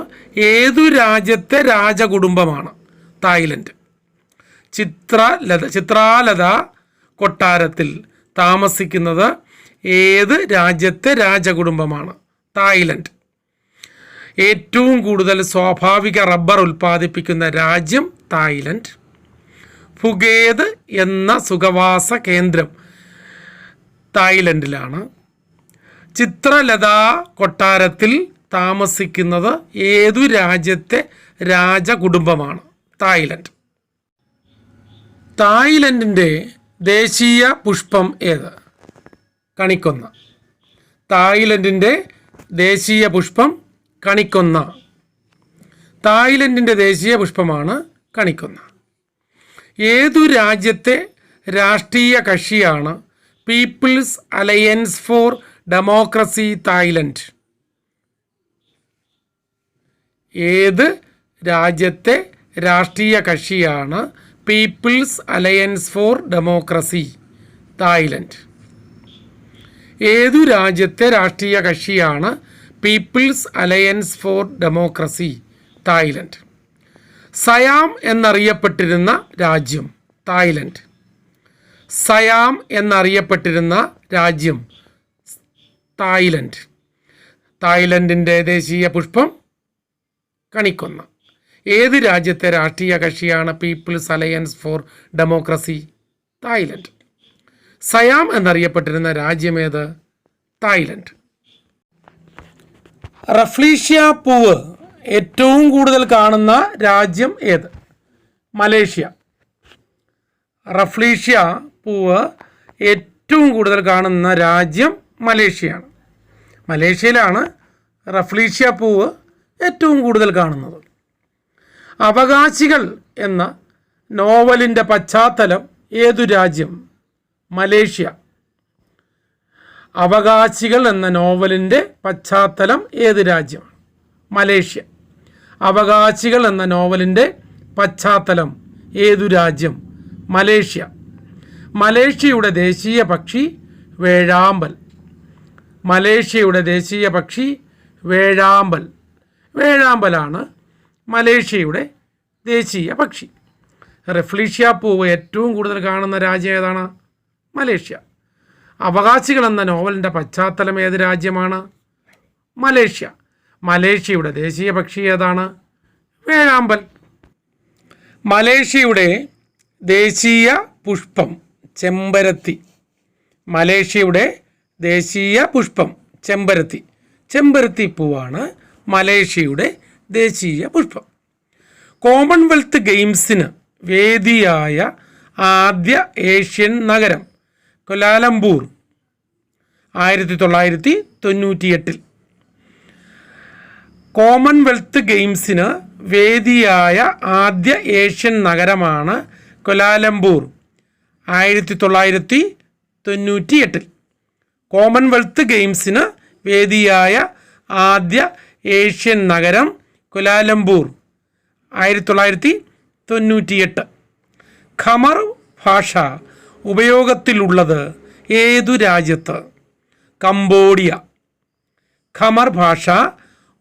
ഏതു രാജ്യത്തെ രാജകുടുംബമാണ്? തായ്ലൻഡ്. ചിത്രാലത കൊട്ടാരത്തിൽ താമസിക്കുന്നത് ഏത് രാജ്യത്തെ രാജകുടുംബമാണ്? തായ്ലൻഡ്. ഏറ്റവും കൂടുതൽ സ്വാഭാവിക റബ്ബർ ഉൽപ്പാദിപ്പിക്കുന്ന രാജ്യം തായ്ലൻഡ്. ഫുകേത് എന്ന സുഖവാസ കേന്ദ്രം തായ്ലൻഡിലാണ്. ചിത്രലത കൊട്ടാരത്തിൽ താമസിക്കുന്നത് ഏതു രാജ്യത്തെ രാജകുടുംബമാണ്? തായ്ലൻഡ്. തായ്ലൻഡിൻ്റെ ദേശീയ പുഷ്പം ഏത്? കണിക്കൊന്ന. തായ്ലൻഡിൻ്റെ ദേശീയ പുഷ്പം കണിക്കൊന്ന. തായ്ലൻഡിൻ്റെ ദേശീയ പുഷ്പമാണ് കണിക്കൊന്ന. ഏതു രാജ്യത്തെ രാഷ്ട്രീയ കക്ഷിയാണ് people's alliance for democracy Thailand? ഏത് രാജ്യത്തെ രാഷ്ട്രീയ കക്ഷിയാണ് people's alliance for democracy Thailand? ഏതു രാജ്യത്തെ രാഷ്ട്രീയ കക്ഷിയാണ് people's alliance for democracy Thailand? Siam എന്നറിയപ്പെട്ടിരുന്ന രാജ്യം തായ്ലൻഡ്. സയാം എന്നറിയപ്പെട്ടിരുന്ന രാജ്യം തായ്ലൻഡ്. തായ്ലൻഡിൻ്റെ ദേശീയ പുഷ്പം കണിക്കൊന്ന. ഏത് രാജ്യത്തെ രാഷ്ട്രീയ കക്ഷിയാണ് people's alliance for democracy? Thailand. Siam എന്നറിയപ്പെട്ടിരുന്ന രാജ്യമേത്? തായ്ലൻഡ്. റഫ്ലീഷ്യ പൂവ് ഏറ്റവും കൂടുതൽ കാണുന്ന രാജ്യം ഏത്? മലേഷ്യ. റഫ്ലീഷ്യ പൂവ് ഏറ്റവും കൂടുതൽ കാണുന്ന രാജ്യം മലേഷ്യയാണ്. മലേഷ്യയിലാണ് റഫ്ലീഷ്യ പൂവ് ഏറ്റവും കൂടുതൽ കാണുന്നത്. അവകാശികൾ എന്ന നോവലിൻ്റെ പശ്ചാത്തലം ഏതു രാജ്യം? മലേഷ്യ. അവകാശികൾ എന്ന നോവലിൻ്റെ പശ്ചാത്തലം ഏത് രാജ്യം? മലേഷ്യ. അവകാശികൾ എന്ന നോവലിൻ്റെ പശ്ചാത്തലം ഏതു രാജ്യം? മലേഷ്യ. മലേഷ്യയുടെ ദേശീയ പക്ഷി വേഴാമ്പൽ. മലേഷ്യയുടെ ദേശീയ പക്ഷി വേഴാമ്പൽ. വേഴാമ്പലാണ് മലേഷ്യയുടെ ദേശീയ പക്ഷി. റഫ്ലീഷ്യ പൂവ് ഏറ്റവും കൂടുതൽ കാണുന്ന രാജ്യം ഏതാണ്? മലേഷ്യ. അവകാശികൾ എന്ന നോവലിൻ്റെ പശ്ചാത്തലം ഏത് രാജ്യമാണ്? മലേഷ്യ. മലേഷ്യയുടെ ദേശീയ പക്ഷി ഏതാണ്? വേഴാമ്പൽ. മലേഷ്യയുടെ ദേശീയ പുഷ്പം ചെമ്പരത്തി. മലേഷ്യയുടെ ദേശീയ പുഷ്പം ചെമ്പരത്തി. ചെമ്പരത്തി പൂവാണ് മലേഷ്യയുടെ ദേശീയ പുഷ്പം. കോമൺവെൽത്ത് ഗെയിംസിന് വേദിയായ ആദ്യ ഏഷ്യൻ നഗരം ക്വാലാലംപൂർ 1998. കോമൺവെൽത്ത് ഗെയിംസിന് വേദിയായ ആദ്യ ഏഷ്യൻ നഗരമാണ് ക്വാലാലംപൂർ 1998. കോമൺവെൽത്ത് ഗെയിംസിന് വേദിയായ ആദ്യ ഏഷ്യൻ നഗരം ക്വാലാലംപൂർ 1998. ഖമർ ഭാഷ ഉപയോഗത്തിലുള്ളത് ഏതു രാജ്യത്ത്? കംബോഡിയ. ഖമർ ഭാഷ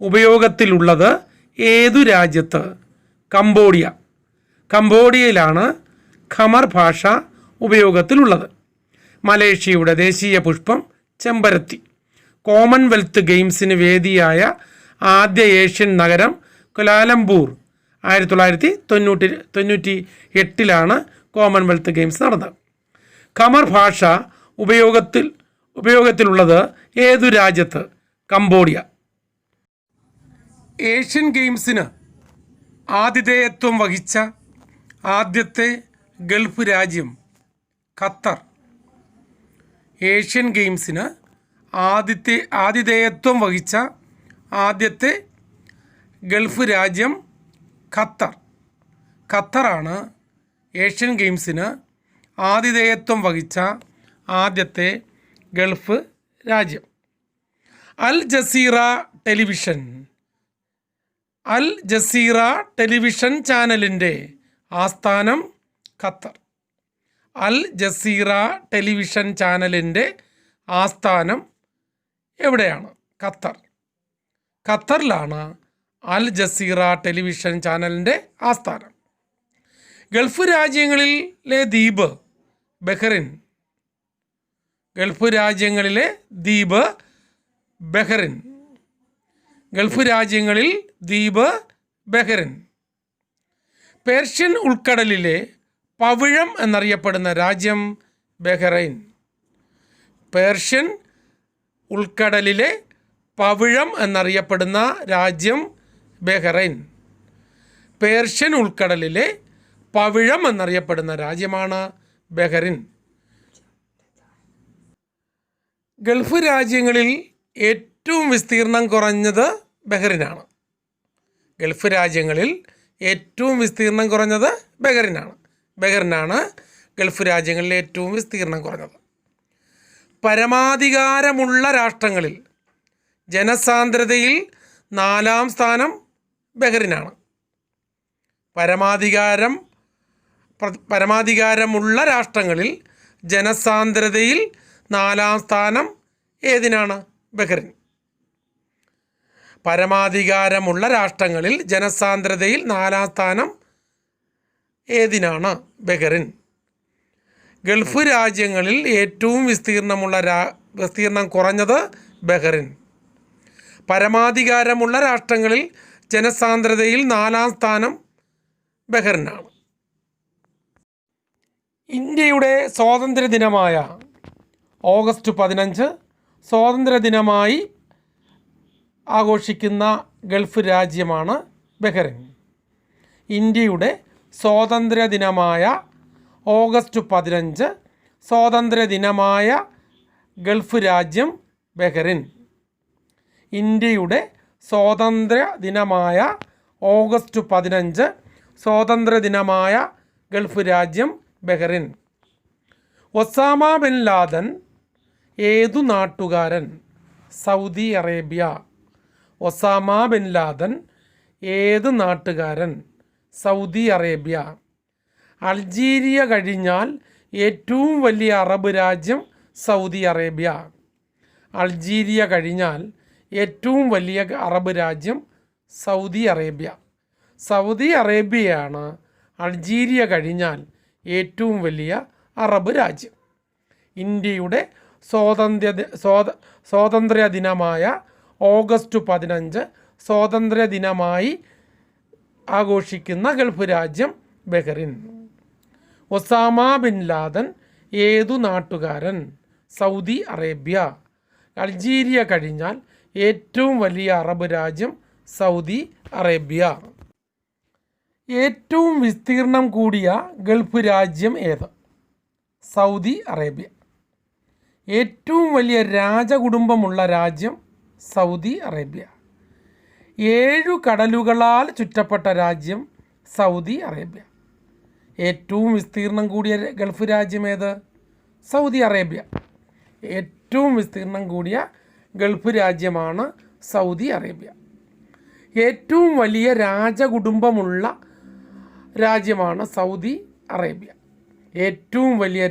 ഉപയോഗത്തിലുള്ളത് ഏതു രാജ്യത്ത്? കംബോഡിയ. കംബോഡിയയിലാണ് ഖമർ ഭാഷ ഉപയോഗത്തിലുള്ളത്. മലേഷ്യയുടെ ദേശീയ പുഷ്പം ചെമ്പരത്തി. കോമൺവെൽത്ത് ഗെയിംസിന് വേദിയായ ആദ്യ ഏഷ്യൻ നഗരം ക്വാലാലംപൂർ 1998 കോമൺവെൽത്ത് ഗെയിംസ് നടന്നത്. ഖമർ ഭാഷ ഉപയോഗത്തിലുള്ളത് ഏതു രാജ്യത്ത്? കംബോഡിയ. ഏഷ്യൻ ഗെയിംസിന് ആതിഥേയത്വം വഹിച്ച ആദ്യത്തെ ഗൾഫ് രാജ്യം ഖത്തർ. ഏഷ്യൻ ഗെയിംസിന് ആതിഥേയത്വം വഹിച്ച ആദ്യത്തെ ഗൾഫ് രാജ്യം ഖത്തർ. ഖത്തറാണ് ഏഷ്യൻ ഗെയിംസിന് ആതിഥേയത്വം വഹിച്ച ആദ്യത്തെ ഗൾഫ് രാജ്യം. അൽ ജസീറ ടെലിവിഷൻ ചാനലിൻ്റെ ആസ്ഥാനം ഖത്തർ. അൽ ജസീറ ടെലിവിഷൻ ചാനലിൻ്റെ ആസ്ഥാനം എവിടെയാണ്? ഖത്തർ. ഖത്തറിലാണ് അൽ ജസീറ ടെലിവിഷൻ ചാനലിൻ്റെ ആസ്ഥാനം. ഗൾഫ് രാജ്യങ്ങളിലെ ദ്വീപ് ബഹ്റിൻ. ഗൾഫ് രാജ്യങ്ങളിലെ ദ്വീപ് ബഹ്റിൻ. ഗൾഫ് രാജ്യങ്ങളിൽ ദ്വീപ് ബഹ്റിൻ. പേർഷ്യൻ ഉൾക്കടലിലെ പവിഴം എന്നറിയപ്പെടുന്ന രാജ്യം ബഹ്റൈൻ. പേർഷ്യൻ ഉൾക്കടലിലെ പവിഴം എന്നറിയപ്പെടുന്ന രാജ്യം ബഹ്റൈൻ. പേർഷ്യൻ ഉൾക്കടലിലെ പവിഴം എന്നറിയപ്പെടുന്ന രാജ്യമാണ് ബഹ്റൈൻ. ഗൾഫ് രാജ്യങ്ങളിൽ ഏറ്റവും വിസ്തീർണം കുറഞ്ഞത് ബഹ്റിനാണ്. ഗൾഫ് രാജ്യങ്ങളിൽ ഏറ്റവും വിസ്തീർണം കുറഞ്ഞത് ബഹ്റിനാണ്. ബഹ്റിനാണ് ഗൾഫ് രാജ്യങ്ങളിൽ ഏറ്റവും വിസ്തീർണം കുറഞ്ഞത്. പരമാധികാരമുള്ള രാഷ്ട്രങ്ങളിൽ ജനസാന്ദ്രതയിൽ 4-ാം സ്ഥാനം ബഹ്റിനാണ്. പരമാധികാരമുള്ള രാഷ്ട്രങ്ങളിൽ ജനസാന്ദ്രതയിൽ 4-ാം സ്ഥാനം ഏതിനാണ്? ബഹ്റിൻ. പരമാധികാരമുള്ള രാഷ്ട്രങ്ങളിൽ ജനസാന്ദ്രതയിൽ 4-ാം സ്ഥാനം ഏതിനാണ്? ബഹ്റിൻ. ഗൾഫ് രാജ്യങ്ങളിൽ ഏറ്റവും വിസ്തീർണം കുറഞ്ഞത് ബഹ്റിൻ. പരമാധികാരമുള്ള രാഷ്ട്രങ്ങളിൽ ജനസാന്ദ്രതയിൽ 4-ാം സ്ഥാനം ബഹ്റിനാണ്. ഇന്ത്യയുടെ സ്വാതന്ത്ര്യദിനമായ ഓഗസ്റ്റ് 15 സ്വാതന്ത്ര്യദിനമായി ആഘോഷിക്കുന്ന ഗൾഫ് രാജ്യമാണ് ബഹ്റിൻ. ഇന്ത്യയുടെ സ്വാതന്ത്ര്യദിനമായ ഓഗസ്റ്റ് 15 സ്വാതന്ത്ര്യദിനമായ ഗൾഫ് രാജ്യം ബഹ്റിൻ. ഇന്ത്യയുടെ സ്വാതന്ത്ര്യദിനമായ ഓഗസ്റ്റ് 15 സ്വാതന്ത്ര്യദിനമായ ഗൾഫ് രാജ്യം ബഹ്റിൻ. ഒസാമ ബിൻ ലാദൻ ഏതു നാട്ടുകാരൻ? Saudi Arabia. Osama bin Laden ഏത് നാട്ടുകാരൻ? Saudi Arabia. അൾജീരിയ കഴിഞ്ഞാൽ ഏറ്റവും വലിയ അറബ് രാജ്യം സൗദി അറേബ്യ. അൾജീരിയ കഴിഞ്ഞാൽ ഏറ്റവും വലിയ അറബ് രാജ്യം സൗദി അറേബ്യ. സൗദി അറേബ്യയാണ് അൾജീരിയ കഴിഞ്ഞാൽ ഏറ്റവും വലിയ അറബ് രാജ്യം. ഇന്ത്യയുടെ സ്വാതന്ത്ര്യദിനമായ ഓഗസ്റ്റ് 15 സ്വാതന്ത്ര്യദിനമായി ആഘോഷിക്കുന്ന ഗൾഫ് രാജ്യം ബഹ്റിൻ. ഒസാമ ബിൻ ലാദൻ ഏതു നാട്ടുകാരൻ? Saudi Arabia. അൾജീരിയ കഴിഞ്ഞാൽ ഏറ്റവും വലിയ അറബ് രാജ്യം സൗദി അറേബ്യ. ഏറ്റവും വിസ്തീർണം കൂടിയ ഗൾഫ് രാജ്യം ഏത്? Saudi Arabia. ഏറ്റവും വലിയ രാജകുടുംബമുള്ള രാജ്യം സൗദി അറേബ്യ. 7 കടലുകളാൽ ചുറ്റപ്പെട്ട രാജ്യം സൗദി അറേബ്യ. ഏറ്റവും വിസ്തീർണം കൂടിയ ഗൾഫ് രാജ്യം ഏത്? Saudi Arabia. ഏറ്റവും വിസ്തീർണം കൂടിയ ഗൾഫ് രാജ്യമാണ് സൗദി അറേബ്യ. ഏറ്റവും വലിയ രാജകുടുംബമുള്ള രാജ്യമാണ് സൗദി അറേബ്യ. ഏറ്റവും വലിയ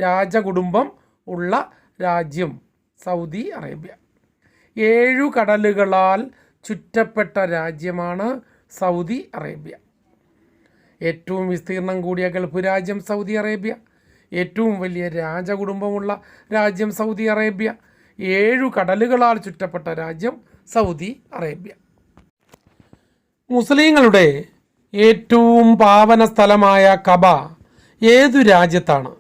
രാജകുടുംബം ഉള്ള രാജ്യം സൗദി അറേബ്യ. 7 കടലുകളാൽ ചുറ്റപ്പെട്ട രാജ്യമാണ് സൗദി അറേബ്യ. ഏറ്റവും വിസ്തീർണം കൂടിയ ഗൾഫ് രാജ്യം സൗദി അറേബ്യ. ഏറ്റവും വലിയ രാജകുടുംബമുള്ള രാജ്യം സൗദി അറേബ്യ. 7 കടലുകളാൽ ചുറ്റപ്പെട്ട രാജ്യം സൗദി അറേബ്യ. മുസ്ലിങ്ങളുടെ ഏറ്റവും പാവന സ്ഥലമായ കബ ഏതു രാജ്യത്താണ്?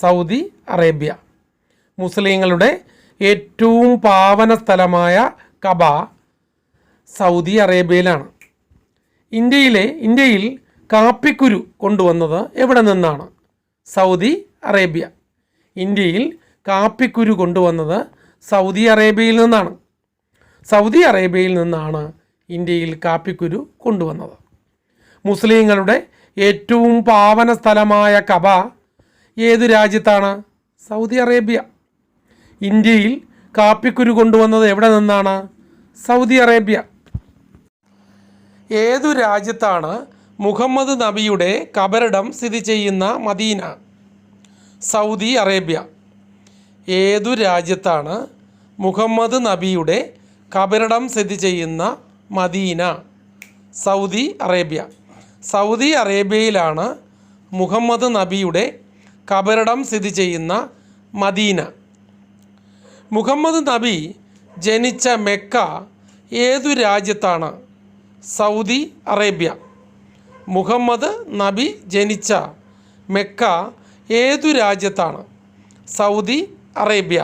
Saudi Arabia. മുസ്ലിങ്ങളുടെ ഏറ്റവും പാവന സ്ഥലമായ കബ സൗദി അറേബ്യയിലാണ്. ഇന്ത്യയിൽ കാപ്പിക്കുരു കൊണ്ടുവന്നത് എവിടെ നിന്നാണ്? Saudi Arabia. ഇന്ത്യയിൽ കാപ്പിക്കുരു കൊണ്ടുവന്നത് സൗദി അറേബ്യയിൽ നിന്നാണ്. സൗദി അറേബ്യയിൽ നിന്നാണ് ഇന്ത്യയിൽ കാപ്പിക്കുരു കൊണ്ടുവന്നത്. മുസ്ലിങ്ങളുടെ ഏറ്റവും പാവന സ്ഥലമായ കബ ഏത് രാജ്യത്താണ്? Saudi Arabia. ഇന്ത്യയിൽ കാപ്പിക്കുരു കൊണ്ടുവന്നത് എവിടെ നിന്നാണ്? Saudi Arabia. ഏതു രാജ്യത്താണ് മുഹമ്മദ് നബിയുടെ കബറിടം സ്ഥിതി ചെയ്യുന്ന മദീന? Saudi Arabia. ഏതു രാജ്യത്താണ് മുഹമ്മദ് നബിയുടെ കബറിടം സ്ഥിതി ചെയ്യുന്ന മദീന? Saudi Arabia. സൗദി അറേബ്യയിലാണ് മുഹമ്മദ് നബിയുടെ കബറിടം സ്ഥിതി ചെയ്യുന്ന മദീന. മുഹമ്മദ് നബി ജനിച്ച മെക്ക ഏതു രാജ്യത്താണ്? Saudi Arabia. മുഹമ്മദ് നബി ജനിച്ച മെക്ക ഏതു രാജ്യത്താണ്? Saudi Arabia.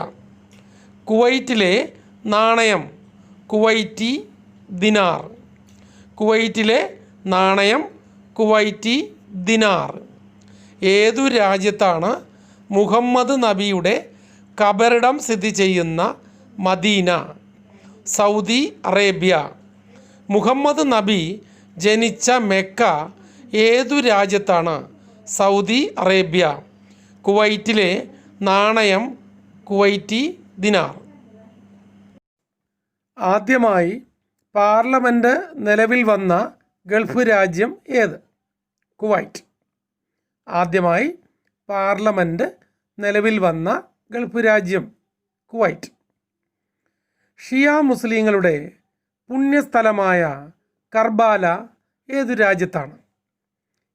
കുവൈറ്റിലെ നാണയം കുവൈറ്റി ദിനാർ. കുവൈറ്റിലെ നാണയം കുവൈറ്റി ദിനാർ. ഏതു രാജ്യത്താണ് മുഹമ്മദ് നബിയുടെ കബറിടം സ്ഥിതി ചെയ്യുന്ന മദീന? Saudi Arabia. മുഹമ്മദ് നബി ജനിച്ച മെക്ക ഏതു രാജ്യത്താണ്? Saudi Arabia. കുവൈറ്റിലെ നാണയം കുവൈറ്റി ദിനാർ. ആദ്യമായി പാർലമെൻറ്റ് നിലവിൽ വന്ന ഗൾഫ് രാജ്യം ഏത്? കുവൈറ്റ്. ആദ്യമായി പാർലമെൻറ്റ് നിലവിൽ വന്ന ഗൾഫ് രാജ്യം കുവൈറ്റ്. ഷിയ മുസ്ലിങ്ങളുടെ പുണ്യസ്ഥലമായ കർബാല ഏതു രാജ്യത്താണ്?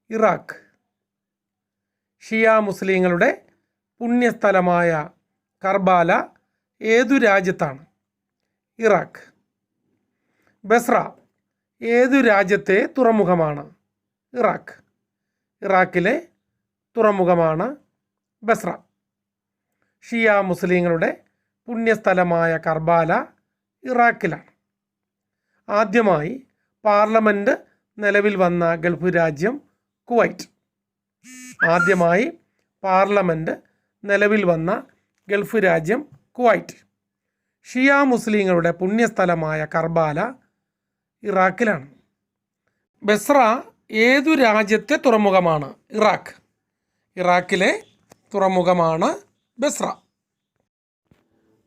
ഇറാഖ്. ഷിയ മുസ്ലിങ്ങളുടെ പുണ്യസ്ഥലമായ കർബാല ഏതു രാജ്യത്താണ്? ഇറാഖ്. ബസ്ര ഏതു രാജ്യത്തെ തുറമുഖമാണ്? ഇറാഖ്. ഇറാഖിലെ തുറമുഖമാണ് ബസ്ര. ഷിയ മുസ്ലിങ്ങളുടെ പുണ്യസ്ഥലമായ കർബാല ഇറാഖിലാണ്. ആദ്യമായി പാർലമെൻറ്റ് നിലവിൽ വന്ന ഗൾഫ് രാജ്യം കുവൈറ്റ്. ആദ്യമായി പാർലമെൻറ്റ് നിലവിൽ വന്ന ഗൾഫ് രാജ്യം കുവൈറ്റ്. ഷിയ മുസ്ലിങ്ങളുടെ പുണ്യസ്ഥലമായ കർബാല ഇറാഖിലാണ്. ബസ്ര ഏതു രാജ്യത്തെ തുറമുഖമാണ്? ഇറാഖ്. ഇറാഖിലെ തുറമുഖമാണ് ബസ്ര.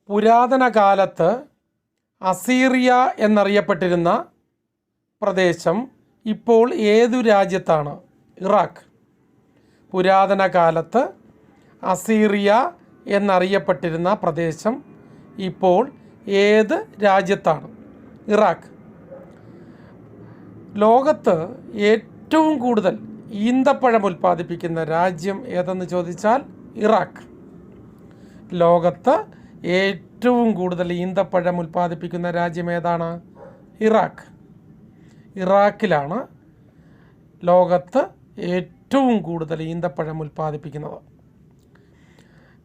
പുരാതന കാലത്ത് അസീറിയ എന്നറിയപ്പെട്ടിരുന്ന പ്രദേശം ഇപ്പോൾ ഏതു രാജ്യത്താണ്? ഇറാഖ്. പുരാതന കാലത്ത് അസീറിയ എന്നറിയപ്പെട്ടിരുന്ന പ്രദേശം ഇപ്പോൾ ഏത് രാജ്യത്താണ്? ഇറാഖ്. ലോകത്ത് ഏറ്റവും കൂടുതൽ ഈന്തപ്പഴം ഉൽപ്പാദിപ്പിക്കുന്ന രാജ്യം ഏതെന്ന് ചോദിച്ചാൽ ഇറാഖ്. ലോകത്ത് ഏറ്റവും കൂടുതൽ ഈന്തപ്പഴം ഉൽപ്പാദിപ്പിക്കുന്ന രാജ്യം ഏതാണ്? ഇറാഖ്. ഇറാഖിലാണ് ലോകത്ത് ഏറ്റവും കൂടുതൽ ഈന്തപ്പഴം ഉൽപ്പാദിപ്പിക്കുന്നത്.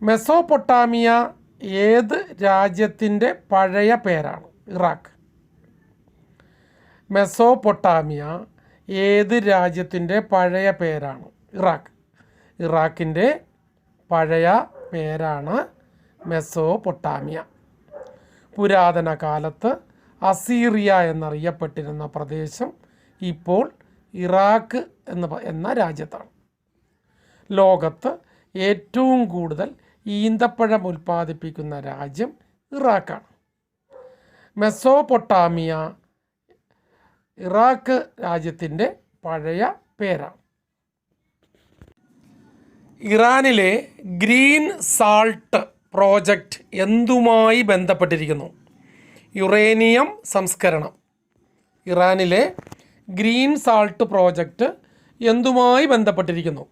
മെസോപ്പൊട്ടാമിയ ഏത് രാജ്യത്തിൻ്റെ പഴയ പേരാണ്? ഇറാഖ്. മെസോപ്പൊട്ടാമിയ ഏത് രാജ്യത്തിൻ്റെ പഴയ പേരാണ്? ഇറാഖ്. ഇറാഖിൻ്റെ പഴയ പേരാണ് മെസോപ്പൊട്ടാമിയ. പുരാതന കാലത്ത് അസീറിയ എന്നറിയപ്പെട്ടിരുന്ന പ്രദേശം ഇപ്പോൾ ഇറാഖ് എന്ന രാജ്യത്താണ്. ലോകത്ത് ഏറ്റവും കൂടുതൽ ഈന്തപ്പഴം ഉൽപ്പാദിപ്പിക്കുന്ന രാജ്യം ഇറാഖാണ്. മെസോപ്പൊട്ടാമിയ ഇറാഖ് രാജ്യത്തിൻ്റെ പഴയ പേരാണ്. ഇറാനിലെ ഗ്രീൻ സാൾട്ട് പ്രോജക്റ്റ് എന്തുമായി ബന്ധപ്പെട്ടിരിക്കുന്നു? യുറേനിയം സംസ്കരണം. ഇറാനിലെ ഗ്രീൻ സാൾട്ട് പ്രോജക്റ്റ് എന്തുമായി ബന്ധപ്പെട്ടിരിക്കുന്നു?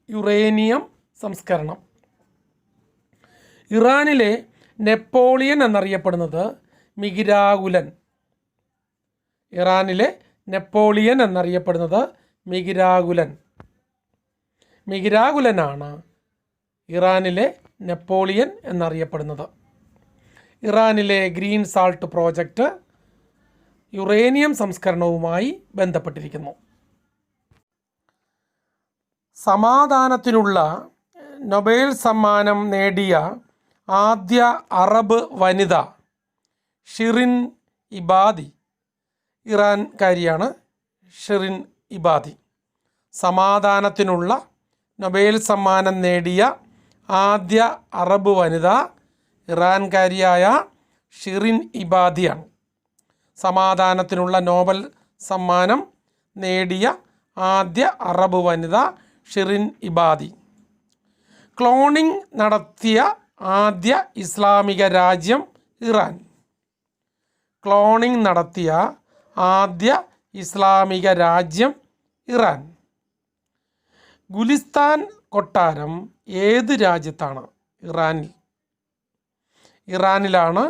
യുറേനിയം സംസ്കരണം. ഇറാനിലെ നെപ്പോളിയൻ എന്നറിയപ്പെടുന്നത് മിഗ്രാഗുലൻ. ഇറാനിലെ നെപ്പോളിയൻ എന്നറിയപ്പെടുന്നത് മിഗ്രാഗുലൻ. മിഗ്രാഗുലനാണ് ഇറാനിലെ നെപ്പോളിയൻ എന്നറിയപ്പെടുന്നത്. ഇറാനിലെ ഗ്രീൻ സാൾട്ട് പ്രോജക്റ്റ് യുറേനിയം സംസ്കരണവുമായി ബന്ധപ്പെട്ടിരിക്കുന്നു. സമാധാനത്തിനുള്ള നൊബേൽ സമ്മാനം നേടിയ ആദ്യ അറബ് വനിത ഷിറിൻ ഇബാദി. ഇറാൻകാരിയാണ് ഷിറിൻ ഇബാദി. സമാധാനത്തിനുള്ള നൊബേൽ സമ്മാനം നേടിയ ആദ്യ അറബ് വനിത ഇറാൻകാരിയായ ഷിറിൻ ഇബാദിയാണ്. സമാധാനത്തിനുള്ള നോബൽ സമ്മാനം നേടിയ ആദ്യ അറബ് വനിത ഷിറിൻ ഇബാദി. ക്ലോണിംഗ് നടത്തിയ ആദ്യ ഇസ്ലാമിക രാജ്യം ഇറാൻ. ക്ലോണിംഗ് നടത്തിയ ആദ്യ ഇസ്ലാമിക രാജ്യം ഇറാൻ. ഗുലിസ്ഥാൻ കൊട്ടാരം ഏത് രാജ്യത്താണ്? ഇറാനിൽ. ഇറാനിലാണ്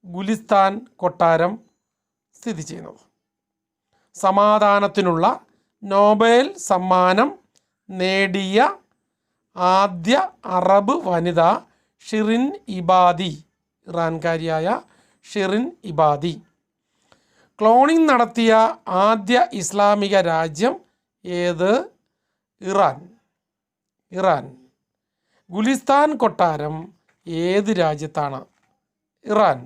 ഗുലിസ്ഥാൻ കൊട്ടാരം സ്ഥിതി ചെയ്യുന്നത്. സമാധാനത്തിനുള്ള നോബൽ സമ്മാനം നേടിയ ആദ്യ അറബ് വനിത ഷിറിൻ ഇബാദി. ഇറാൻകാരിയായ ഷിറിൻ ഇബാദി. ക്ലോണിംഗ് നടത്തിയ ആദ്യ ഇസ്ലാമിക രാജ്യം ഏത്? ഇറാൻ. ഇറാൻ. ഗുലിസ്ഥാൻ കൊട്ടാരം ഏത് രാജ്യത്താണ്? ഇറാൻ.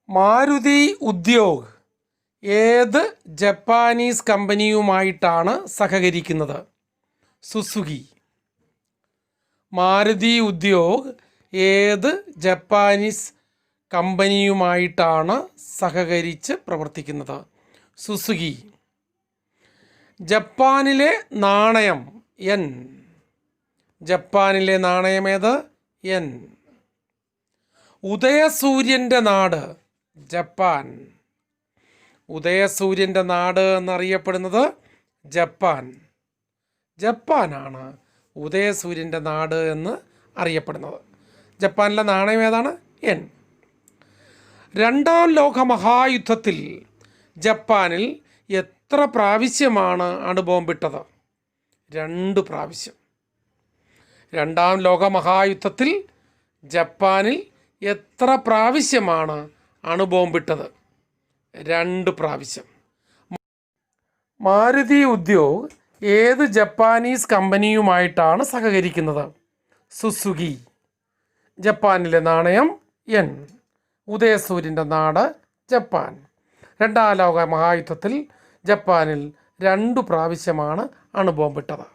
മാരുതി ഉദ്യോഗ് ഏത് ജപ്പാനീസ് കമ്പനിയുമായിട്ടാണ് സഹകരിക്കുന്നത്? സുസുക്കി. മാരുതി ഉദ്യോഗ് ഏത് ജപ്പാനീസ് കമ്പനിയുമായിട്ടാണ് സഹകരിച്ച് പ്രവർത്തിക്കുന്നത്? സുസുക്കി. ജപ്പാനിലെ നാണയം യെൻ. ജപ്പാനിലെ നാണയം ഏത്? യെൻ. ഉദയസൂര്യൻ്റെ നാട് ജപ്പാൻ. ഉദയസൂര്യൻ്റെ നാട് എന്നറിയപ്പെടുന്നത് ജപ്പാൻ. ജപ്പാനാണ് ഉദയസൂര്യൻ്റെ നാട് എന്ന് അറിയപ്പെടുന്നത്. ജപ്പാനിലെ നാണയം ഏതാണ്? യെൻ. രണ്ടാം ലോക മഹായുദ്ധത്തിൽ ജപ്പാനിൽ എത്ര പ്രാവശ്യമാണ് അണുബോംബിട്ടത്? 2 പ്രാവശ്യം. രണ്ടാം ലോക മഹായുദ്ധത്തിൽ ജപ്പാനിൽ എത്ര പ്രാവശ്യമാണ് അണുബോംബിട്ടത്? 2 പ്രാവശ്യം. മാരുതി ഉദ്യോഗ് ഏത് ജപ്പാനീസ് കമ്പനിയുമായിട്ടാണ് സഹകരിക്കുന്നത്? സുസുക്കി. ജപ്പാനിലെ നാണയം യെൻ. ഉദയസൂര്യൻ്റെ നാട് ജപ്പാൻ. രണ്ടാം ലോക മഹായുദ്ധത്തിൽ ജപ്പാനിൽ 2 പ്രാവശ്യമാണ് അണുബോംബിട്ടത്.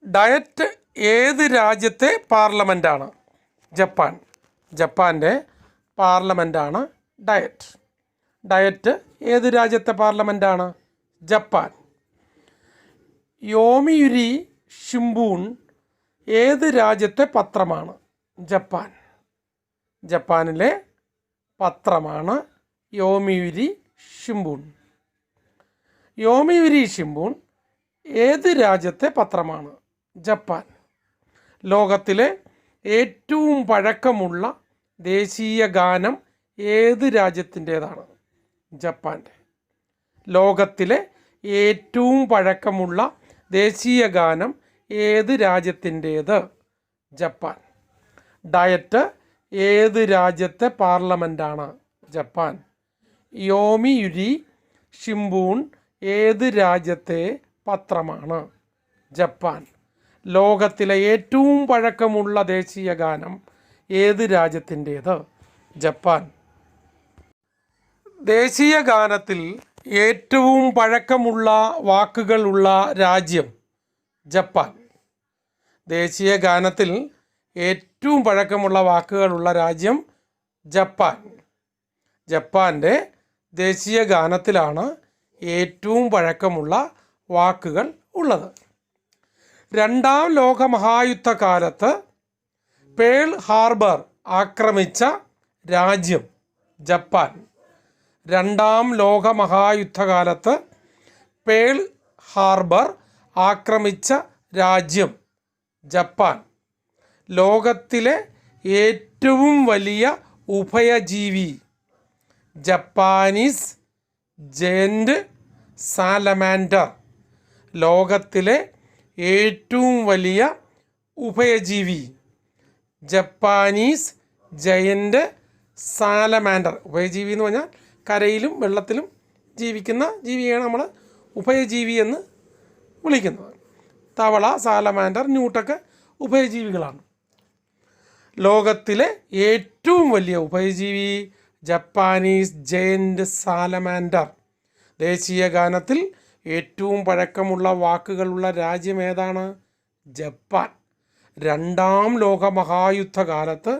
ഡയറ്റ് ഏത് രാജ്യത്തെ പാർലമെൻറ്റാണ്? ജപ്പാൻ. ജപ്പാൻ്റെ പാർലമെൻറ്റാണ് ഡയറ്റ്. ഡയറ്റ് ഏത് രാജ്യത്തെ പാർലമെൻറ്റാണ്? ജപ്പാൻ. യോമിയുരി ഷിംബൂൺ ഏത് രാജ്യത്തെ പത്രമാണ്? ജപ്പാൻ. ജപ്പാനിലെ പത്രമാണ് യോമിയുരി ഷിംബൂൺ. യോമിയുരി ഷിംബൂൺ ഏത് രാജ്യത്തെ പത്രമാണ്? ജപ്പാൻ. ലോകത്തിലെ ഏറ്റവും പഴക്കമുള്ള ദേശീയ ഗാനം ഏത് രാജ്യത്തിൻ്റേതാണ്? ജപ്പാൻ്റെ. ലോകത്തിലെ ഏറ്റവും പഴക്കമുള്ള ദേശീയ ഗാനം ഏത് രാജ്യത്തിൻ്റേത്? ജപ്പാൻ. ഡയറ്റ് ഏത് രാജ്യത്തെ പാർലമെൻറ്റാണ്? ജപ്പാൻ. യോമിയുരി ഷിംബൂൺ ഏത് രാജ്യത്തെ പത്രമാണ്? ജപ്പാൻ. ലോകത്തിലെ ഏറ്റവും പഴക്കമുള്ള ദേശീയ ഗാനം ഏത് രാജ്യത്തിൻ്റേത്? ജപ്പാൻ. ദേശീയ ഗാനത്തിൽ ഏറ്റവും പഴക്കമുള്ള വാക്കുകളുള്ള രാജ്യം? ജപ്പാൻ. ദേശീയ ഗാനത്തിൽ ഏറ്റവും പഴക്കമുള്ള വാക്കുകളുള്ള രാജ്യം ജപ്പാൻ. ജപ്പാൻ്റെ ദേശീയ ഗാനത്തിലാണ് ഏറ്റവും പഴക്കമുള്ള വാക്കുകൾ ഉള്ളത്. രണ്ടാം ലോകമഹായുദ്ധകാലത്ത് പേൾ ഹാർബർ ആക്രമിച്ച രാജ്യം? ജപ്പാൻ. രണ്ടാം ലോകമഹായുദ്ധകാലത്ത് പേൾ ഹാർബർ ആക്രമിച്ച രാജ്യം? ജപ്പാൻ. ലോകത്തിലെ ഏറ്റവും വലിയ ഉഭയജീവി? Japanese giant salamander. ലോകത്തിലെ ഏറ്റവും വലിയ ഉഭയജീവി ജപ്പാനീസ് ജയന്റ് സാലമാൻഡർ. ഉഭയജീവി എന്ന് പറഞ്ഞാൽ കരയിലും വെള്ളത്തിലും ജീവിക്കുന്ന ജീവിയാണ് നമ്മൾ ഉഭയജീവി എന്ന് വിളിക്കുന്നത്. തവള, സാലമാൻഡർ, ന്യൂട്ടൊക്കെ ഉഭയജീവികളാണ്. ലോകത്തിലെ ഏറ്റവും വലിയ ഉഭയജീവി ജപ്പാനീസ് ജയന്റ് സാലമാൻഡർ. ദേശീയ ഗാനത്തിൽ ഏറ്റവും പഴക്കമുള്ള വാക്കുകളുള്ള രാജ്യം ഏതാണ്? ജപ്പാൻ. രണ്ടാം ലോകമഹായുദ്ധകാലത്ത്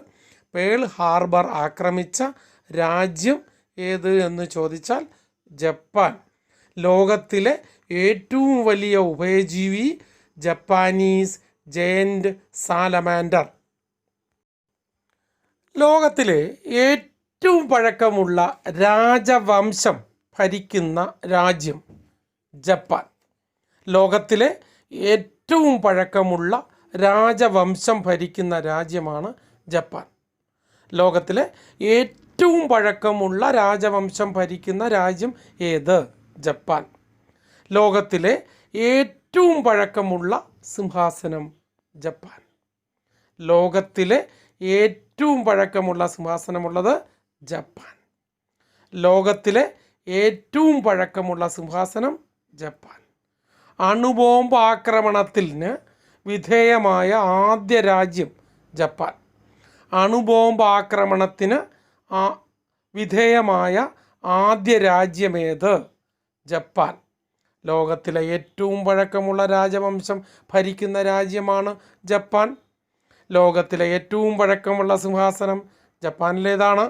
പേൾ ഹാർബർ ആക്രമിച്ച രാജ്യം ഏത് എന്ന് ചോദിച്ചാൽ ജപ്പാൻ. ലോകത്തിലെ ഏറ്റവും വലിയ ഉഭയജീവി ജപ്പാനീസ് ജയന്റ് സാലമാൻഡർ. ലോകത്തിലെ ഏറ്റവും പഴക്കമുള്ള രാജവംശം ഭരിക്കുന്ന രാജ്യം? ജപ്പാൻ. ലോകത്തിലെ ഏറ്റവും പഴക്കമുള്ള രാജവംശം ഭരിക്കുന്ന രാജ്യമാണ് ജപ്പാൻ. ലോകത്തിലെ ഏറ്റവും പഴക്കമുള്ള രാജവംശം ഭരിക്കുന്ന രാജ്യം ഏത്? ജപ്പാൻ. ലോകത്തിലെ ഏറ്റവും പഴക്കമുള്ള സിംഹാസനം? ജപ്പാൻ. ലോകത്തിലെ ഏറ്റവും പഴക്കമുള്ള സിംഹാസനമുള്ളത് ജപ്പാൻ. ലോകത്തിലെ ഏറ്റവും പഴക്കമുള്ള സിംഹാസനം ജപ്പാൻ. അണുബോംബ് ആക്രമണത്തിന് വിധേയമായ ആദ്യ രാജ്യം? ജപ്പാൻ. അണുബോംബ് ആക്രമണത്തിന് വിധേയമായ ആദ്യ രാജ്യമേത്? ജപ്പാൻ. ലോകത്തിലെ ഏറ്റവും പഴക്കമുള്ള രാജവംശം ഭരിക്കുന്ന രാജ്യമാണ് ജപ്പാൻ. ലോകത്തിലെ ഏറ്റവും പഴക്കമുള്ള സിംഹാസനം ജപ്പാനിലേതാണ്?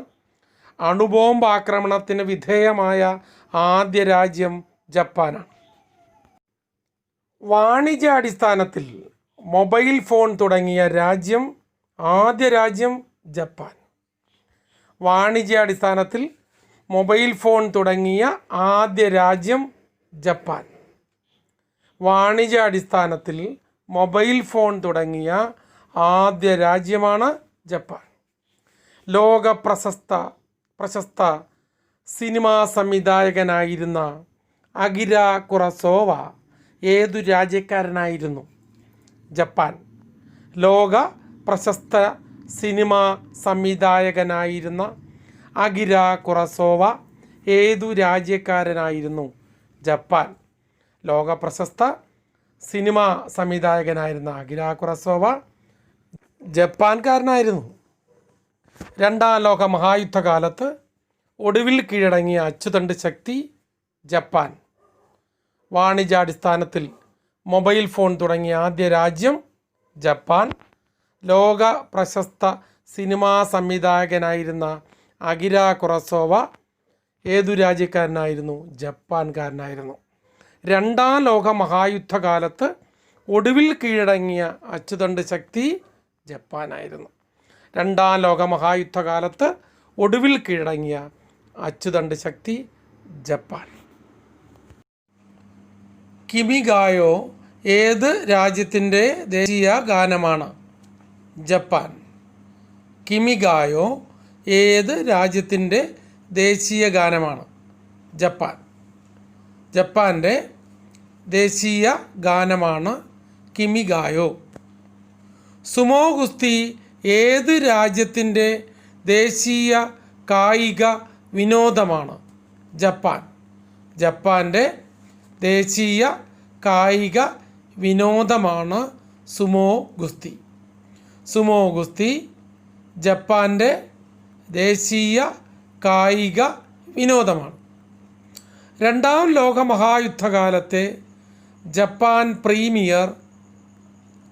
അണുബോംബ് ആക്രമണത്തിന് വിധേയമായ ആദ്യ രാജ്യം ജപ്പാനാണ്. വാണിജ്യാടിസ്ഥാനത്തിൽ മൊബൈൽ ഫോൺ തുടങ്ങിയ രാജ്യം? ആദ്യ രാജ്യം ജപ്പാൻ. വാണിജ്യാടിസ്ഥാനത്തിൽ മൊബൈൽ ഫോൺ തുടങ്ങിയ ആദ്യ രാജ്യം ജപ്പാൻ. വാണിജ്യാടിസ്ഥാനത്തിൽ മൊബൈൽ ഫോൺ തുടങ്ങിയ ആദ്യ രാജ്യമാണ് ജപ്പാൻ. ലോക പ്രശസ്ത സിനിമാ സംവിധായകനായിരുന്ന അകിര കുറസോവ ഏതു രാജ്യക്കാരനായിരുന്നു? ജപ്പാൻ. ലോക പ്രശസ്ത സിനിമാ സംവിധായകനായിരുന്ന അകിര കുറസോവ ഏതു രാജ്യക്കാരനായിരുന്നു? ജപ്പാൻ. ലോക പ്രശസ്ത സിനിമാ സംവിധായകനായിരുന്ന അകിര കുറസോവ ജപ്പാൻകാരനായിരുന്നു. രണ്ടാം ലോക മഹായുദ്ധകാലത്ത് ഒടുവിൽ കീഴടങ്ങിയ അച്ചുതണ്ട് ശക്തി? ജപ്പാൻ. വാണിജ്യാടിസ്ഥാനത്തിൽ മൊബൈൽ ഫോൺ തുടങ്ങിയ ആദ്യ രാജ്യം? ജപ്പാൻ. ലോക പ്രശസ്ത സിനിമാ സംവിധായകനായിരുന്ന അകിര കുറസോവ ഏതു രാജ്യക്കാരനായിരുന്നു? ജപ്പാൻകാരനായിരുന്നു. രണ്ടാം ലോക മഹായുദ്ധകാലത്ത് ഒടുവിൽ കീഴടങ്ങിയ അച്ചുതണ്ട് ശക്തി? ജപ്പാനായിരുന്നു. രണ്ടാം ലോക മഹായുദ്ധകാലത്ത് ഒടുവിൽ കീഴടങ്ങിയ അച്ചുതണ്ട് ശക്തി ജപ്പാൻ. കിമിഗായോ ഏത് രാജ്യത്തിൻ്റെ ദേശീയ ഗാനമാണ്? ജപ്പാൻ. കിമിഗായോ ഏത് രാജ്യത്തിൻ്റെ ദേശീയ ഗാനമാണ്? ജപ്പാൻ. ജപ്പാൻ്റെ ദേശീയ ഗാനമാണ് കിമിഗായോ. സുമോ ഗുസ്തി ഏത് രാജ്യത്തിൻ്റെ ദേശീയ കായിക വിനോദമാണ്? ജപ്പാൻ. ജപ്പാൻ്റെ ദേശീയ കായിക വിനോദമാണ് സുമോ ഗുസ്തി. സുമോ ഗുസ്തി ജപ്പാൻ്റെ ദേശീയ കായിക വിനോദമാണ്. രണ്ടാം ലോക മഹായുദ്ധകാലത്തെ ജപ്പാൻ പ്രീമിയർ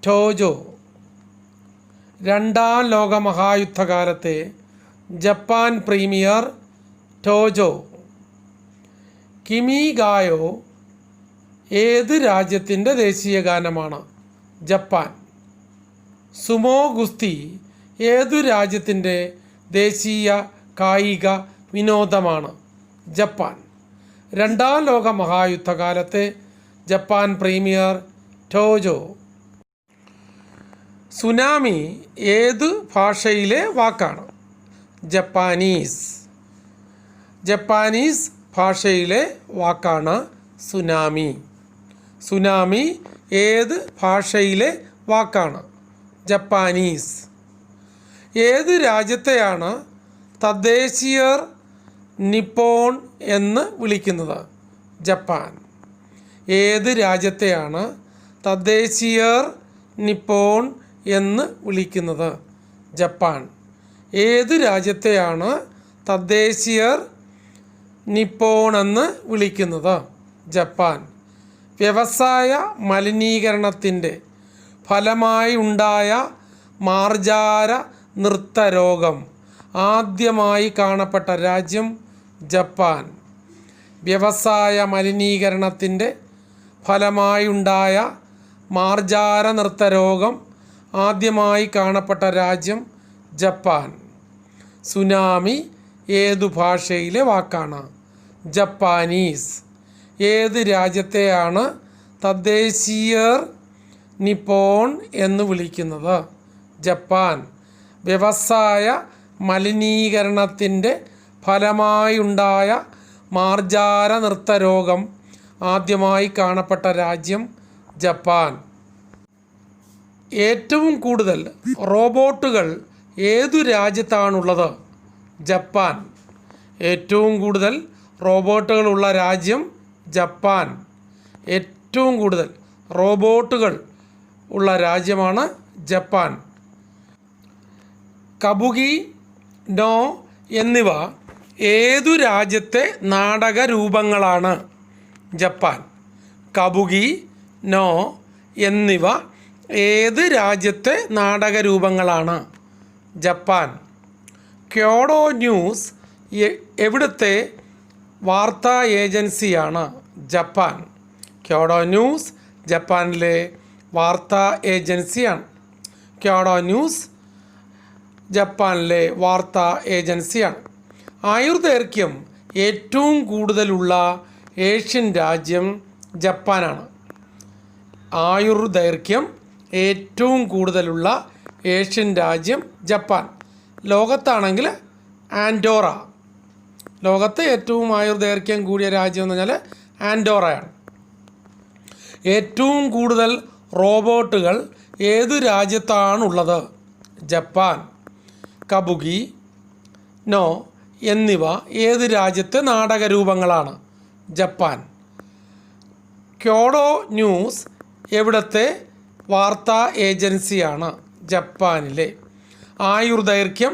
ടോജോ. രണ്ടാം ലോക മഹായുദ്ധകാലത്തെ ജപ്പാൻ പ്രീമിയർ ടോജോ. കിമിഗായോ ഏത് രാജ്യത്തിൻ്റെ ദേശീയ ഗാനമാണ്? ജപ്പാൻ. സുമോ ഗുസ്തി ഏതു രാജ്യത്തിൻ്റെ ദേശീയ കായിക വിനോദമാണ്? ജപ്പാൻ. രണ്ടാം ലോക മഹായുദ്ധകാലത്തെ ജപ്പാൻ പ്രീമിയർ ടോജോ. സുനാമി ഏതു ഭാഷയിലെ വാക്കാണ്? ജപ്പാനീസ്. ജപ്പാനീസ് ഭാഷയിലെ വാക്കാണ് സുനാമി. സുനാമി ഏത് ഭാഷയിലെ വാക്കാണ്? ജപ്പാനീസ്. ഏത് രാജ്യത്തെയാണ് തദ്ദേശീയർ നിപ്പോൺ എന്ന് വിളിക്കുന്നത്? ജപ്പാൻ. ഏത് രാജ്യത്തെയാണ് തദ്ദേശീയർ നിപ്പോൺ എന്ന് വിളിക്കുന്നത്? ജപ്പാൻ. ഏത് രാജ്യത്തെയാണ് തദ്ദേശീയർ നിപ്പോൺ എന്ന് വിളിക്കുന്നത്? ജപ്പാൻ. വ്യവസായ മലിനീകരണത്തിൻ്റെ ഫലമായി ഉണ്ടായ മാർജാര നൃത്തരോഗം ആദ്യമായി കാണപ്പെട്ട രാജ്യം ജപ്പാൻ. വ്യവസായ മലിനീകരണത്തിൻ്റെ ഫലമായുണ്ടായ മാർജാര നൃത്തരോഗം ആദ്യമായി കാണപ്പെട്ട രാജ്യം ജപ്പാൻ. സുനാമി ഏതു ഭാഷയിലെ വാക്കാണ്? ജപ്പാനീസ്. ഏത് രാജ്യത്തെയാണ് തദ്ദേശീയർ നിപ്പോൺ എന്ന് വിളിക്കുന്നത്? ജപ്പാൻ. വ്യവസായ മലിനീകരണത്തിൻ്റെ ഫലമായുണ്ടായ മാർജാര നൃത്തരോഗം ആദ്യമായി കാണപ്പെട്ട രാജ്യം ജപ്പാൻ. ഏറ്റവും കൂടുതൽ റോബോട്ടുകൾ ഏതു രാജ്യത്താണുള്ളത്? ജപ്പാൻ. ഏറ്റവും കൂടുതൽ റോബോട്ടുകളുള്ള രാജ്യം ജപ്പാൻ. ഏറ്റവും കൂടുതൽ റോബോട്ടുകൾ ഉള്ള രാജ്യമാണ് ജപ്പാൻ. കബുകി, നോ എന്നിവ ഏതു രാജ്യത്തെ നാടകരൂപങ്ങളാണ്? ജപ്പാൻ. കബുകി, നോ എന്നിവ ഏത് രാജ്യത്തെ നാടകരൂപങ്ങളാണ്? ജപ്പാൻ. ക്യോഡോ ന്യൂസ് എവിടുത്തെ വാർത്താ ഏജൻസിയാണ്? ജപ്പാൻ. ക്യോഡോ ന്യൂസ് ജപ്പാനിലെ വാർത്താ ഏജൻസിയാണ്. ക്യോഡോ ന്യൂസ് ജപ്പാനിലെ വാർത്താ ഏജൻസിയാണ്. ആയുർദൈർഘ്യം ഏറ്റവും കൂടുതലുള്ള ഏഷ്യൻ രാജ്യം ജപ്പാനാണ്. ആയുർദൈർഘ്യം ഏറ്റവും കൂടുതലുള്ള ഏഷ്യൻ രാജ്യം ജപ്പാൻ. ലോകത്താണെങ്കിൽ ആൻഡോറ. ലോകത്ത് ഏറ്റവും ആയുർദൈർഘ്യം കൂടിയ രാജ്യം എന്ന് പറഞ്ഞാൽ ആൻഡോറയാണ്. ഏറ്റവും കൂടുതൽ റോബോട്ടുകൾ ഏതു രാജ്യത്താണുള്ളത്? ജപ്പാൻ. കബുകി, നോ എന്നിവ ഏത് രാജ്യത്തെ നാടകരൂപങ്ങളാണ്? ജപ്പാൻ. ക്യോഡോ ന്യൂസ് എവിടത്തെ വാർത്താ ഏജൻസിയാണ്? ജപ്പാനിലെ. ആയുർദൈർഘ്യം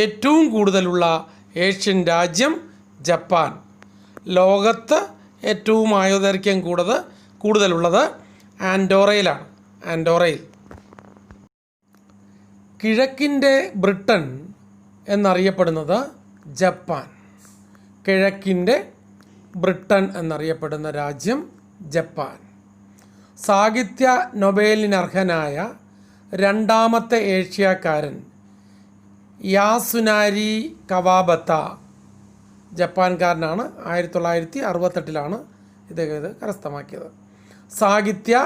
ഏറ്റവും കൂടുതലുള്ള ഏഷ്യൻ രാജ്യം ജപ്പാൻ. ലോകത്ത് ഏറ്റവും ആയുർദൈർഘ്യം കൂടുതലുള്ളത് ആൻഡോറയിലാണ്. ആൻഡോറയിൽ. കിഴക്കിൻ്റെ ബ്രിട്ടൻ എന്നറിയപ്പെടുന്നത് ജപ്പാൻ. കിഴക്കിൻ്റെ ബ്രിട്ടൻ എന്നറിയപ്പെടുന്ന രാജ്യം ജപ്പാൻ. സാഹിത്യ നൊബേലിനർഹനായ രണ്ടാമത്തെ ഏഷ്യക്കാരൻ യാസുനാരി കവാബത്ത ജപ്പാൻകാരനാണ്. 1968 ഇദ്ദേഹം ഇത് കരസ്ഥമാക്കിയത്. സാഹിത്യ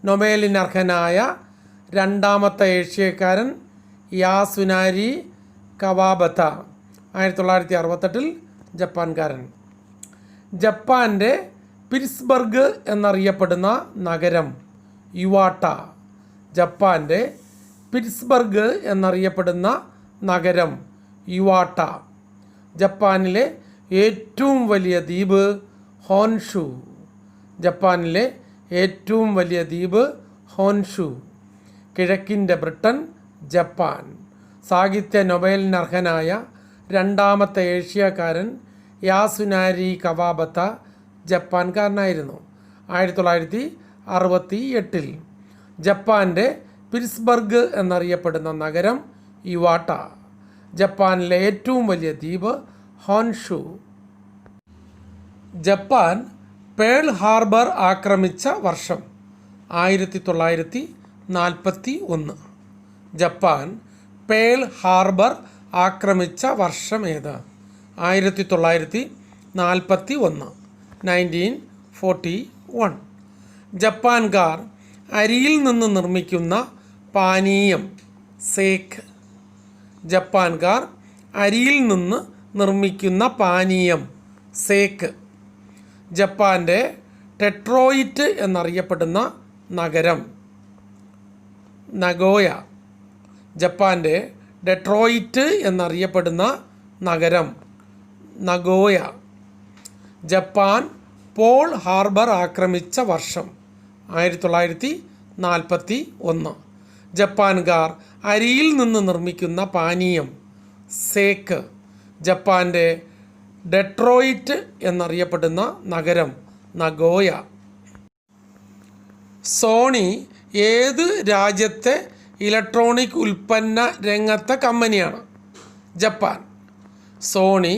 നൊബേലിനർഹനായ രണ്ടാമത്തെ ഏഷ്യക്കാരൻ യാസുനാരി കവാബത്ത 1968 ജപ്പാൻകാരൻ. ജപ്പാൻ്റെ പിറ്റ്സ്ബർഗ് എന്നറിയപ്പെടുന്ന നഗരം യുവാട്ട. ജപ്പാൻ്റെ പിറ്റ്സ്ബർഗ് എന്നറിയപ്പെടുന്ന നഗരം യുവാട്ട. ജപ്പാനിലെ ഏറ്റവും വലിയ ദ്വീപ് ഹോൻഷു. ജപ്പാനിലെ ഏറ്റവും വലിയ ദ്വീപ് ഹോൻഷു. കിഴക്കിൻ്റെ ബ്രിട്ടൻ ജപ്പാൻ. സാഹിത്യ നൊബേലിന് അർഹനായ രണ്ടാമത്തെ ഏഷ്യക്കാരൻ യാസുനാരി കവാബത്ത ജപ്പാൻകാരനായിരുന്നു. 1968. ജപ്പാൻ്റെ പിറ്റ്സ്ബർഗ് എന്നറിയപ്പെടുന്ന നഗരം ഇവാട്ട. ജപ്പാനിലെ ഏറ്റവും വലിയ ദ്വീപ് ഹോൻഷു. ജപ്പാൻ പേൾ ഹാർബർ ആക്രമിച്ച വർഷം 1941. ജപ്പാൻ പേൾ ഹാർബർ ആക്രമിച്ച വർഷം ഏത്? 1941. 1941. ജപ്പാൻകാർ അരിയിൽ നിന്ന് നിർമ്മിക്കുന്ന പാനീയം സേക്ക്. ജപ്പാൻകാർ അരിയിൽ നിന്ന് നിർമ്മിക്കുന്ന പാനീയം സേക്ക്. ജപ്പാൻ്റെ ഡെട്രോയിറ്റ് എന്നറിയപ്പെടുന്ന നഗരം നഗോയ. ജപ്പാൻ്റെ ഡെട്രോയിറ്റ് എന്നറിയപ്പെടുന്ന നഗരം നഗോയ. ജപ്പാൻ പേൾ ഹാർബർ ആക്രമിച്ച വർഷം 1941. ജപ്പാൻകാർ അരിയിൽ നിന്ന് നിർമ്മിക്കുന്ന പാനീയം സേക്ക്. ജപ്പാൻ്റെ ഡെട്രോയിറ്റ് എന്നറിയപ്പെടുന്ന നഗരം നഗോയ. സോണി ഏത് രാജ്യത്തെ ഇലക്ട്രോണിക് ഉൽപ്പന്ന രംഗത്തെ കമ്പനിയാണ്? ജപ്പാൻ. സോണി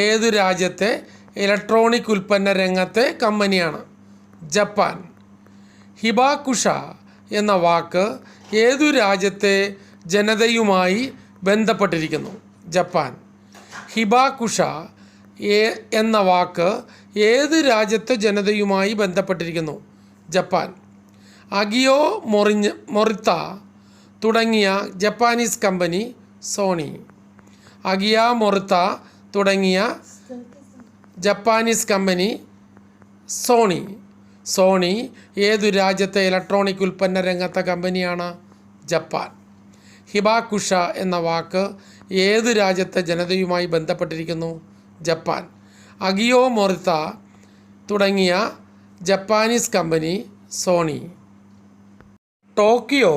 ഏത് രാജ്യത്തെ ഇലക്ട്രോണിക് ഉൽപ്പന്ന രംഗത്തെ കമ്പനിയാണ്? ജപ്പാൻ. ഹിബാകുഷ എന്ന വാക്ക് ഏതു രാജ്യത്തെ ജനതയുമായി ബന്ധപ്പെട്ടിരിക്കുന്നു? ജപ്പാൻ. ഹിബാകുഷ എന്ന വാക്ക് ഏത് രാജ്യത്തെ ജനതയുമായി ബന്ധപ്പെട്ടിരിക്കുന്നു? ജപ്പാൻ. അഗിയോ മൊറിത്ത തുടങ്ങിയ ജപ്പാനീസ് കമ്പനി സോണി. അഗിയ മൊറിത്ത തുടങ്ങിയ ജപ്പാനീസ് കമ്പനി സോണി. സോണി ഏതു രാജ്യത്തെ ഇലക്ട്രോണിക് ഉൽപ്പന്ന രംഗത്തെ കമ്പനിയാണ്? ജപ്പാൻ. ഹിബാകുഷ എന്ന വാക്ക് ഏത് രാജ്യത്തെ ജനതയുമായി ബന്ധപ്പെട്ടിരിക്കുന്നു? ജപ്പാൻ. അഗിയോ മൊറിത്ത തുടങ്ങിയ ജപ്പാനീസ് കമ്പനി സോണി. ടോക്കിയോ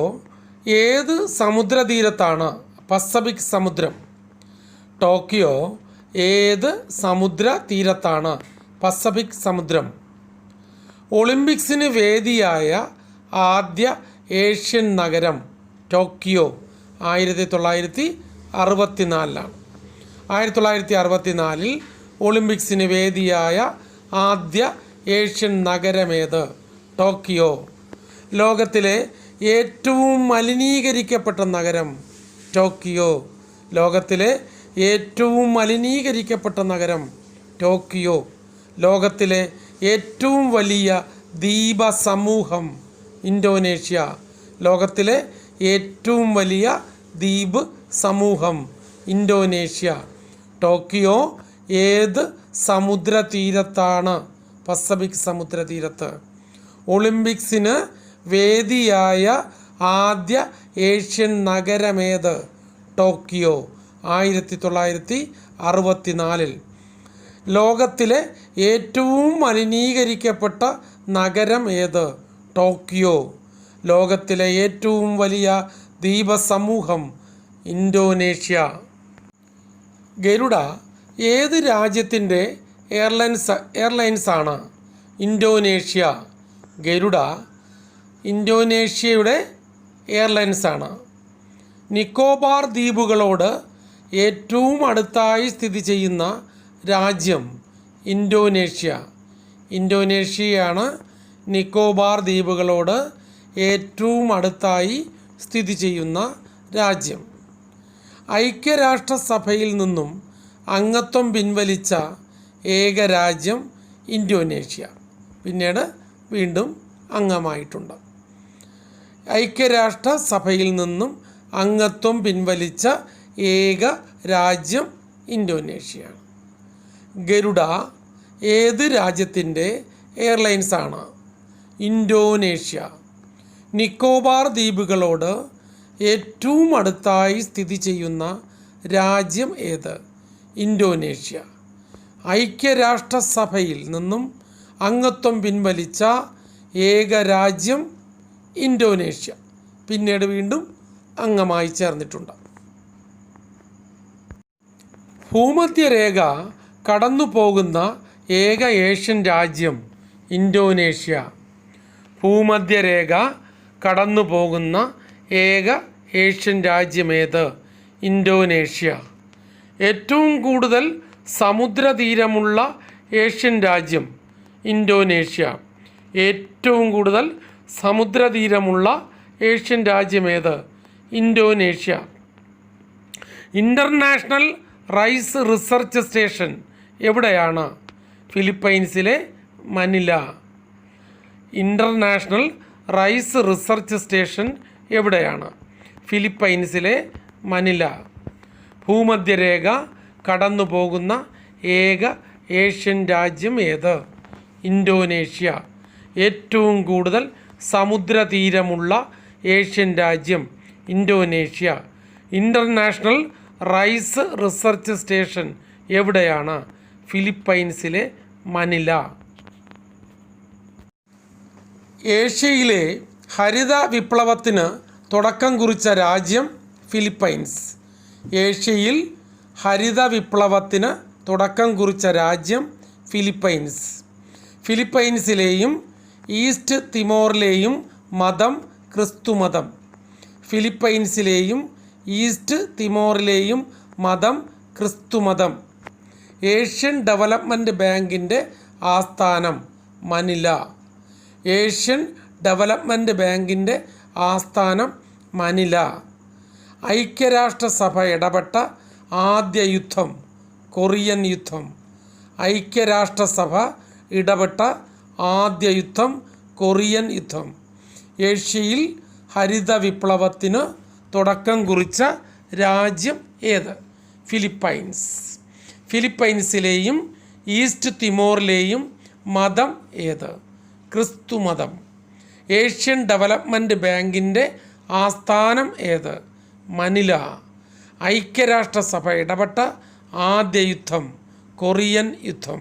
ഏത് സമുദ്രതീരത്താണ്? പസഫിക് സമുദ്രം. ടോക്കിയോ ഏത് സമുദ്ര തീരത്താണ്? പസഫിക് സമുദ്രം. ഒളിമ്പിക്സിന് വേദിയായ ആദ്യ ഏഷ്യൻ നഗരം ടോക്കിയോ 1964. 1964 ഒളിമ്പിക്സിന് വേദിയായ ആദ്യ ഏഷ്യൻ നഗരമേത്? ടോക്കിയോ. ലോകത്തിലെ ഏറ്റവും മലിനീകരിക്കപ്പെട്ട നഗരം ടോക്കിയോ. ലോകത്തിലെ ഏറ്റവും മലിനീകരിക്കപ്പെട്ട നഗരം ടോക്കിയോ. ലോകത്തിലെ ഏറ്റവും വലിയ ദ്വീപ സമൂഹം ഇന്തോനേഷ്യ. ലോകത്തിലെ ഏറ്റവും വലിയ ദ്വീപ് സമൂഹം ഇന്തോനേഷ്യ. ടോക്കിയോ ഏത് സമുദ്രതീരത്താണ്? പസഫിക് സമുദ്രതീരത്ത്. ഒളിമ്പിക്സിന് വേദിയായ ആദ്യ ഏഷ്യൻ നഗരമേത്? ടോക്കിയോ. 1964. ലോകത്തിലെ ഏറ്റവും മലിനീകരിക്കപ്പെട്ട നഗരം ഏത്? ടോക്കിയോ. ലോകത്തിലെ ഏറ്റവും വലിയ ദ്വീപസമൂഹം ഇന്തോനേഷ്യ. ഗരുഡ ഏത് രാജ്യത്തിൻ്റെ എയർലൈൻസാണ്? ഇന്തോനേഷ്യ. ഗരുഡ ഇന്തോനേഷ്യയുടെ എയർലൈൻസാണ്. നിക്കോബാർ ദ്വീപുകളോട് ഏറ്റവും അടുത്തായി സ്ഥിതി ചെയ്യുന്ന രാജ്യം ഇന്തോനേഷ്യ. ഇന്തോനേഷ്യയാണ് നിക്കോബാർ ദ്വീപുകളോട് ഏറ്റവും അടുത്തായി സ്ഥിതി ചെയ്യുന്ന രാജ്യം. ഐക്യരാഷ്ട്രസഭയിൽ നിന്നും അംഗത്വം പിൻവലിച്ച ഏക രാജ്യം ഇന്തോനേഷ്യ. പിന്നീട് വീണ്ടും അംഗമായിട്ടുണ്ട്. ഐക്യരാഷ്ട്രസഭയിൽ നിന്നും അംഗത്വം പിൻവലിച്ച ഏക രാജ്യം ഇന്തോനേഷ്യയാണ്. ഗരുഡ ഏത് രാജ്യത്തിൻ്റെ എയർലൈൻസാണ്? ഇന്തോനേഷ്യ. നിക്കോബാർ ദ്വീപുകളോട് ഏറ്റവും അടുത്തായി സ്ഥിതി ചെയ്യുന്ന രാജ്യം ഏത്? ഇന്തോനേഷ്യ. ഐക്യരാഷ്ട്രസഭയിൽ നിന്നും അംഗത്വം പിൻവലിച്ച ഏക രാജ്യം ഇന്തോനേഷ്യ. പിന്നീട് വീണ്ടും അംഗമായി ചേർന്നിട്ടുണ്ട്. ഭൂമധ്യരേഖ കടന്നു പോകുന്ന ഏക ഏഷ്യൻ രാജ്യം ഇന്തോനേഷ്യ. ഭൂമധ്യരേഖ കടന്നു പോകുന്ന ഏക ഏഷ്യൻ രാജ്യമേത്? ഇന്തോനേഷ്യ. ഏറ്റവും കൂടുതൽ സമുദ്രതീരമുള്ള ഏഷ്യൻ രാജ്യം ഇന്തോനേഷ്യ. ഏറ്റവും കൂടുതൽ സമുദ്രതീരമുള്ള ഏഷ്യൻ രാജ്യമേത്? Indonesia. International rice research station എവിടെയാണ്? ഫിലിപ്പൈൻസിലെ Manila. International rice research station എവിടെയാണ്? ഫിലിപ്പൈൻസിലെ മനില. ഭൂമധ്യരേഖ കടന്നു പോകുന്ന ഏക ഏഷ്യൻ രാജ്യം ഏത്? ഇന്തോനേഷ്യ. ഏറ്റവും കൂടുതൽ സമുദ്രതീരമുള്ള ഏഷ്യൻ രാജ്യം Indonesia. International rice research station എവിടെയാണ്? ഫിലിപ്പൈൻസിലെ മനില. ഏഷ്യയിലെ ഹരിത വിപ്ലവത്തിന് തുടക്കം കുറിച്ച രാജ്യം ഫിലിപ്പൈൻസ്. ഏഷ്യയിൽ ഹരിത വിപ്ലവത്തിന് തുടക്കം കുറിച്ച രാജ്യം ഫിലിപ്പൈൻസ്. ഫിലിപ്പൈൻസിലെയും ഈസ്റ്റ് തിമോറിലെയും മതം ക്രിസ്തുമതം. ഫിലിപ്പൈൻസിലെയും ഈസ്റ്റ് തിമോറിലെയും മതം ക്രിസ്തുമതം. ഏഷ്യൻ ഡെവലപ്മെൻറ്റ് ബാങ്കിൻ്റെ ആസ്ഥാനം മനില. ഏഷ്യൻ ഡെവലപ്മെൻറ്റ് ബാങ്കിൻ്റെ ആസ്ഥാനം മനില. ഐക്യരാഷ്ട്രസഭ ഇടപെട്ട ആദ്യ യുദ്ധം കൊറിയൻ യുദ്ധം. ഐക്യരാഷ്ട്രസഭ ഇടപെട്ട ആദ്യ യുദ്ധം കൊറിയൻ യുദ്ധം. ഏഷ്യയിൽ ഹരിത വിപ്ലവത്തിന് തുടക്കം കുറിച്ച രാജ്യം ഏത്? ഫിലിപ്പൈൻസ്. ഫിലിപ്പൈൻസിലെയും ഈസ്റ്റ് തിമോറിലെയും മതം ഏത്? ക്രിസ്തുമതം. ഏഷ്യൻ ഡെവലപ്മെൻറ്റ് ബാങ്കിൻ്റെ ആസ്ഥാനം ഏത്? മനില. ഐക്യരാഷ്ട്രസഭ ഇടപെട്ട ആദ്യ യുദ്ധം കൊറിയൻ യുദ്ധം.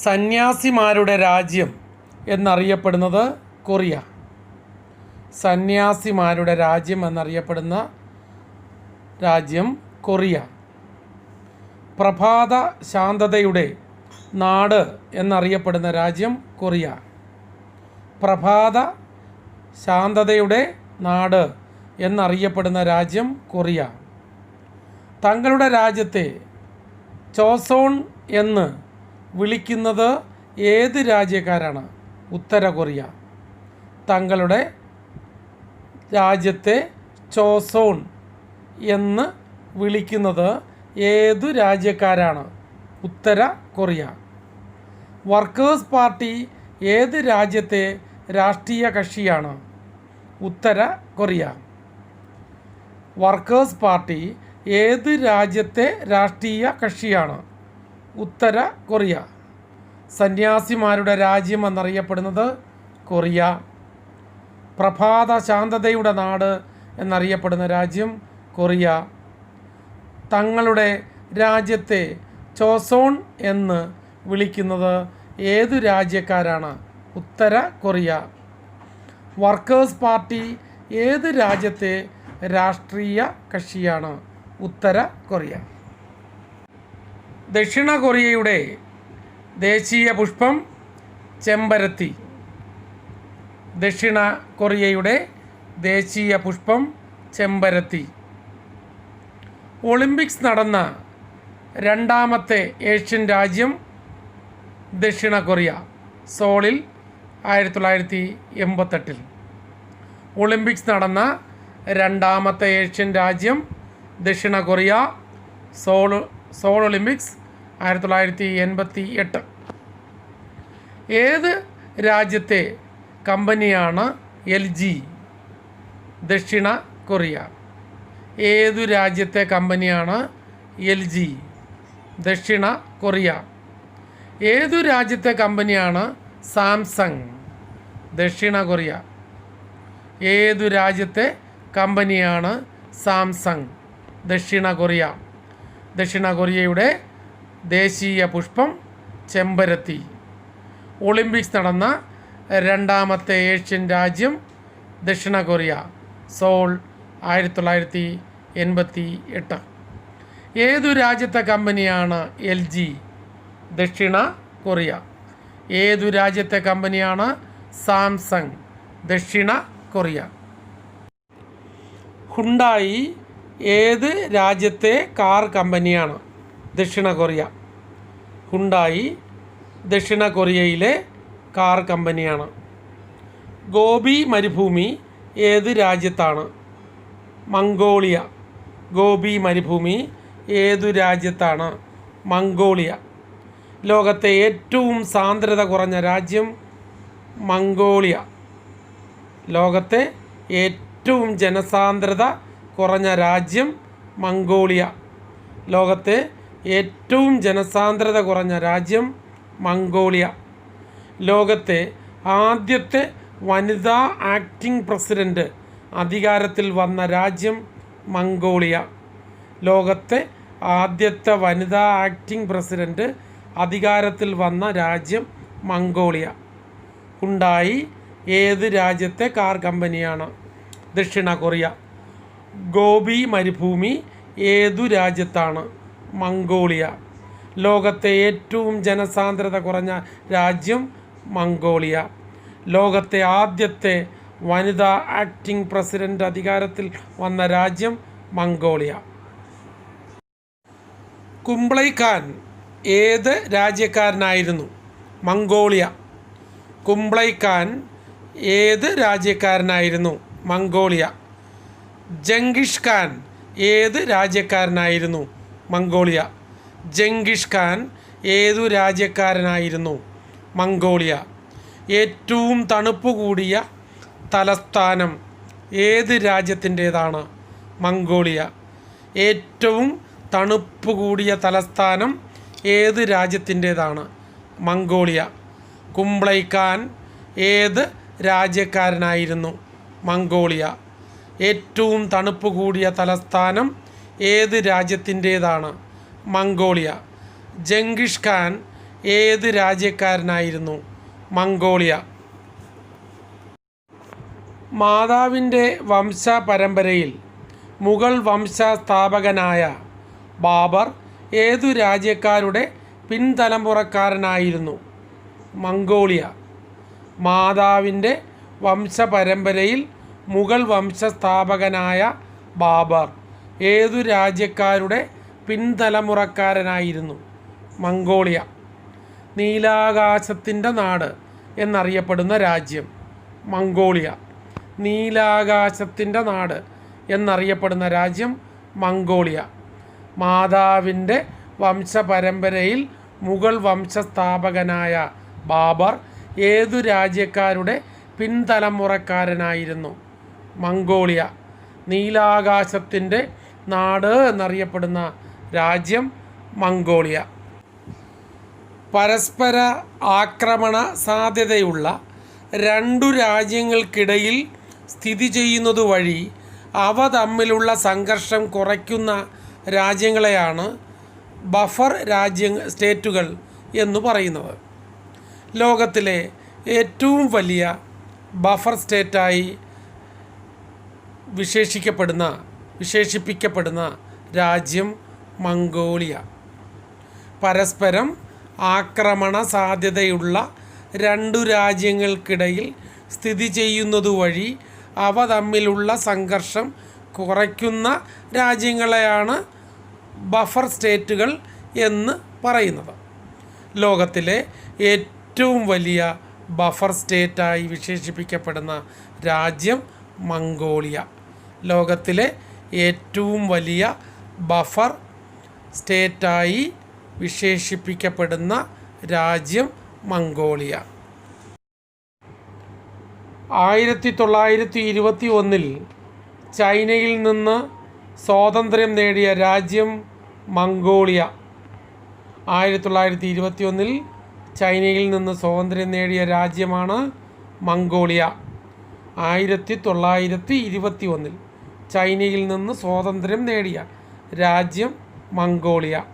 സന്യാസിമാരുടെ രാജ്യം എന്നറിയപ്പെടുന്നത് കൊറിയ. സന്യാസിമാരുടെ രാജ്യം എന്നറിയപ്പെടുന്ന രാജ്യം കൊറിയ. പ്രഭാത ശാന്തതയുടെ നാട് എന്നറിയപ്പെടുന്ന രാജ്യം കൊറിയ. പ്രഭാത ശാന്തതയുടെ നാട് എന്നറിയപ്പെടുന്ന രാജ്യം കൊറിയ. തങ്ങളുടെ രാജ്യത്തെ ചോസോൺ എന്ന് വിളിക്കുന്നത് ഏത് രാജ്യക്കാരാണ്? ഉത്തര കൊറിയ. തങ്ങളുടെ രാജ്യത്തെ ചോസോൺ എന്ന് വിളിക്കുന്നത് ഏതു രാജ്യക്കാരാണ്? ഉത്തര കൊറിയ. വർക്കേഴ്സ് പാർട്ടി ഏത് രാജ്യത്തെ രാഷ്ട്രീയ കക്ഷിയാണ്? ഉത്തര കൊറിയ. വർക്കേഴ്സ് പാർട്ടി ഏത് രാജ്യത്തെ രാഷ്ട്രീയ കക്ഷിയാണ്? ഉത്തര കൊറിയ. സന്യാസിമാരുടെ രാജ്യം എന്നറിയപ്പെടുന്നത് കൊറിയ. പ്രഭാത ശാന്തതയുടെ നാട് എന്നറിയപ്പെടുന്ന രാജ്യം കൊറിയ. തങ്ങളുടെ രാജ്യത്തെ ചോസോൺ എന്ന് വിളിക്കുന്നത് ഏതു രാജ്യക്കാരാണ്? ഉത്തര കൊറിയ. വർക്കേഴ്സ് പാർട്ടി ഏത് രാജ്യത്തെ രാഷ്ട്രീയ കക്ഷിയാണ്? ഉത്തര കൊറിയ. ദക്ഷിണ കൊറിയയുടെ ദേശീയ പുഷ്പം ചെമ്പരത്തി. ദക്ഷിണ കൊറിയയുടെ ദേശീയ പുഷ്പം ചെമ്പരത്തി. ഒളിമ്പിക്സ് നടന്ന രണ്ടാമത്തെ ഏഷ്യൻ രാജ്യം ദക്ഷിണ കൊറിയ. സോളിൽ 1988. ഒളിമ്പിക്സ് നടന്ന രണ്ടാമത്തെ ഏഷ്യൻ രാജ്യം ദക്ഷിണ കൊറിയ. Soul Olympics 1988. ഏത് രാജ്യത്തെ കമ്പനിയാണ് LG? ദക്ഷിണ കൊറിയ. ഏതു രാജ്യത്തെ കമ്പനിയാണ് LG? ദക്ഷിണ കൊറിയ. ഏതു രാജ്യത്തെ കമ്പനിയാണ് സാംസങ്? ദക്ഷിണ കൊറിയ. ഏതു രാജ്യത്തെ കമ്പനിയാണ് സാംസങ്? ദക്ഷിണ കൊറിയ. ദക്ഷിണ കൊറിയയുടെ ദേശീയ പുഷ്പം ചെമ്പരത്തി. ഒളിമ്പിക്സ് നടന്ന രണ്ടാമത്തെ ഏഷ്യൻ രാജ്യം ദക്ഷിണ കൊറിയ. സോൾ 1988. ഏതു രാജ്യത്തെ കമ്പനിയാണ് LG? ദക്ഷിണ കൊറിയ. ഏതു രാജ്യത്തെ കമ്പനിയാണ് സാംസങ്? ദക്ഷിണ കൊറിയ. ഹുണ്ടായി ഏത് രാജ്യത്തെ കാർ കമ്പനിയാണ്? ദക്ഷിണ കൊറിയ. ഹുണ്ടായി ദക്ഷിണ കൊറിയയിലെ കാർ കമ്പനിയാണ്. ഗോബി മരുഭൂമി ഏത് രാജ്യത്താണ്? മംഗോളിയ. ഗോബി മരുഭൂമി ഏതു രാജ്യത്താണ്? മംഗോളിയ. ലോകത്തെ ഏറ്റവും സാന്ദ്രത കുറഞ്ഞ രാജ്യം മംഗോളിയ. ലോകത്തെ ഏറ്റവും ജനസാന്ദ്രത കുറഞ്ഞ രാജ്യം മംഗോളിയ. ലോകത്തെ ഏറ്റവും ജനസാന്ദ്രത കുറഞ്ഞ രാജ്യം മംഗോളിയ. ലോകത്തെ ആദ്യത്തെ വനിതാ ആക്ടിംഗ് പ്രസിഡന്റ് അധികാരത്തിൽ വന്ന രാജ്യം മംഗോളിയ. ലോകത്തെ ആദ്യത്തെ വനിതാ ആക്ടിംഗ് പ്രസിഡന്റ് അധികാരത്തിൽ വന്ന രാജ്യം മംഗോളിയ. ഹുണ്ടായി ഏത് രാജ്യത്തെ കാർ കമ്പനിയാണ്? ദക്ഷിണ കൊറിയ. ഗോബി മരുഭൂമി ഏതു രാജ്യത്താണ്? മംഗോളിയ. ലോകത്തെ ഏറ്റവും ജനസാന്ദ്രത കുറഞ്ഞ രാജ്യം മംഗോളിയ. ലോകത്തെ ആദ്യത്തെ വനിതാ ആക്ടിംഗ് പ്രസിഡന്റ് അധികാരത്തിൽ വന്ന രാജ്യം മംഗോളിയ. കുംബ്ലൈ ഖാൻ ഏത് രാജ്യക്കാരനായിരുന്നു? മംഗോളിയ. കുംബ്ലൈ ഖാൻ ഏത് രാജ്യക്കാരനായിരുന്നു? മംഗോളിയ. ജംഗിഷ് ഖാൻ ഏത് രാജ്യക്കാരനായിരുന്നു? മംഗോളിയ. ജംഗിഷ് ഖാൻ ഏതു രാജ്യക്കാരനായിരുന്നു? മംഗോളിയ. ഏറ്റവും തണുപ്പ് കൂടിയ തലസ്ഥാനം ഏത് രാജ്യത്തിൻ്റേതാണ്? മംഗോളിയ. ഏറ്റവും തണുപ്പ് കൂടിയ തലസ്ഥാനം ഏത് രാജ്യത്തിൻ്റേതാണ്? മംഗോളിയ. കുംബ്ലൈ ഖാൻ ഏത് രാജ്യക്കാരനായിരുന്നു? മംഗോളിയ. ഏറ്റവും തണുപ്പ് കൂടിയ തലസ്ഥാനം ഏത് രാജ്യത്തിൻ്റേതാണ്? മംഗോളിയ. ജംഗിഷ് ഖാൻ ഏത് രാജ്യക്കാരനായിരുന്നു? മംഗോളിയ. മാതാവിൻ്റെ വംശപരമ്പരയിൽ മുഗൾ വംശസ്ഥാപകനായ ബാബർ ഏതു രാജ്യക്കാരുടെ പിൻതലമുറക്കാരനായിരുന്നു? മംഗോളിയ. മാതാവിൻ്റെ വംശപരമ്പരയിൽ മുഗൾ വംശസ്ഥാപകനായ ബാബർ ഏതു രാജ്യക്കാരുടെ പിൻതലമുറക്കാരനായിരുന്നു? മംഗോളിയ. നീലാകാശത്തിൻ്റെ നാട് എന്നറിയപ്പെടുന്ന രാജ്യം മംഗോളിയ. നീലാകാശത്തിൻ്റെ നാട് എന്നറിയപ്പെടുന്ന രാജ്യം മംഗോളിയ. മാതാവിൻ്റെ വംശപരമ്പരയിൽ മുഗൾ വംശസ്ഥാപകനായ ബാബർ ഏതു രാജ്യക്കാരുടെ പിൻതലമുറക്കാരനായിരുന്നു? മംഗോളിയ. നീലാകാശത്തിൻ്റെ നാട് എന്നറിയപ്പെടുന്ന രാജ്യം മംഗോളിയ. പരസ്പര ആക്രമണ സാധ്യതയുള്ള രണ്ടു രാജ്യങ്ങൾക്കിടയിൽ സ്ഥിതി ചെയ്യുന്നത് വഴി അവ തമ്മിലുള്ള സംഘർഷം കുറയ്ക്കുന്ന രാജ്യങ്ങളെയാണ് ബഫർ സ്റ്റേറ്റുകൾ എന്ന് പറയുന്നത്. ലോകത്തിലെ ഏറ്റവും വലിയ ബഫർ സ്റ്റേറ്റായി വിശേഷിപ്പിക്കപ്പെടുന്ന രാജ്യം മംഗോളിയ. പരസ്പരം ആക്രമണ സാധ്യതയുള്ള രണ്ടു രാജ്യങ്ങൾക്കിടയിൽ സ്ഥിതി ചെയ്യുന്നതുവഴി അവ തമ്മിലുള്ള സംഘർഷം കുറയ്ക്കുന്ന രാജ്യങ്ങളെയാണ് ബഫർ സ്റ്റേറ്റുകൾ എന്ന് പറയുന്നത്. ലോകത്തിലെ ഏറ്റവും വലിയ ബഫർ സ്റ്റേറ്റായി വിശേഷിപ്പിക്കപ്പെടുന്ന രാജ്യം മംഗോളിയ. ലോകത്തിലെ ഏറ്റവും വലിയ ബഫർ സ്റ്റേറ്റായി വിശേഷിപ്പിക്കപ്പെടുന്ന രാജ്യം മംഗോളിയ. 1921 ചൈനയിൽ നിന്ന് സ്വാതന്ത്ര്യം നേടിയ രാജ്യം മംഗോളിയ. 1921 ചൈനയിൽ നിന്ന് സ്വാതന്ത്ര്യം നേടിയ രാജ്യമാണ് മംഗോളിയ. 1921 ചൈനയിൽ നിന്ന് സ്വാതന്ത്ര്യം നേടിയ രാജ്യം മംഗോളിയ.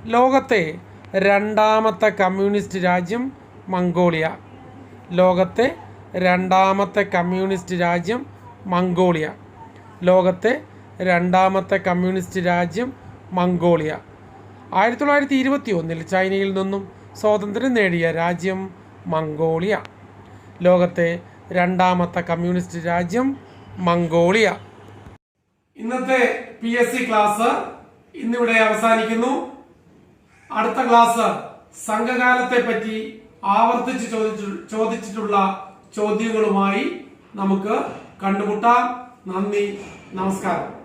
ലോകത്തെ രണ്ടാമത്തെ കമ്മ്യൂണിസ്റ്റ് രാജ്യം മംഗോളിയ. ലോകത്തെ രണ്ടാമത്തെ കമ്മ്യൂണിസ്റ്റ് രാജ്യം മംഗോളിയ. ലോകത്തെ രണ്ടാമത്തെ കമ്മ്യൂണിസ്റ്റ് രാജ്യം മംഗോളിയ. 1921 ചൈനയിൽ നിന്നും സ്വാതന്ത്ര്യം നേടിയ രാജ്യം മംഗോളിയ. ലോകത്തെ രണ്ടാമത്തെ കമ്മ്യൂണിസ്റ്റ് രാജ്യം മംഗോളിയ. ഇന്നത്തെ PSC ക്ലാസ് ഇന്നിവിടെ അവസാനിക്കുന്നു. അടുത്ത ക്ലാസ് സംഘകാലത്തെ പറ്റി ആവർത്തിച്ച് ചോദിച്ചിട്ടുള്ള ചോദ്യങ്ങളുമായി നമുക്ക് കണ്ടുമുട്ടാം. നന്ദി, നമസ്കാരം.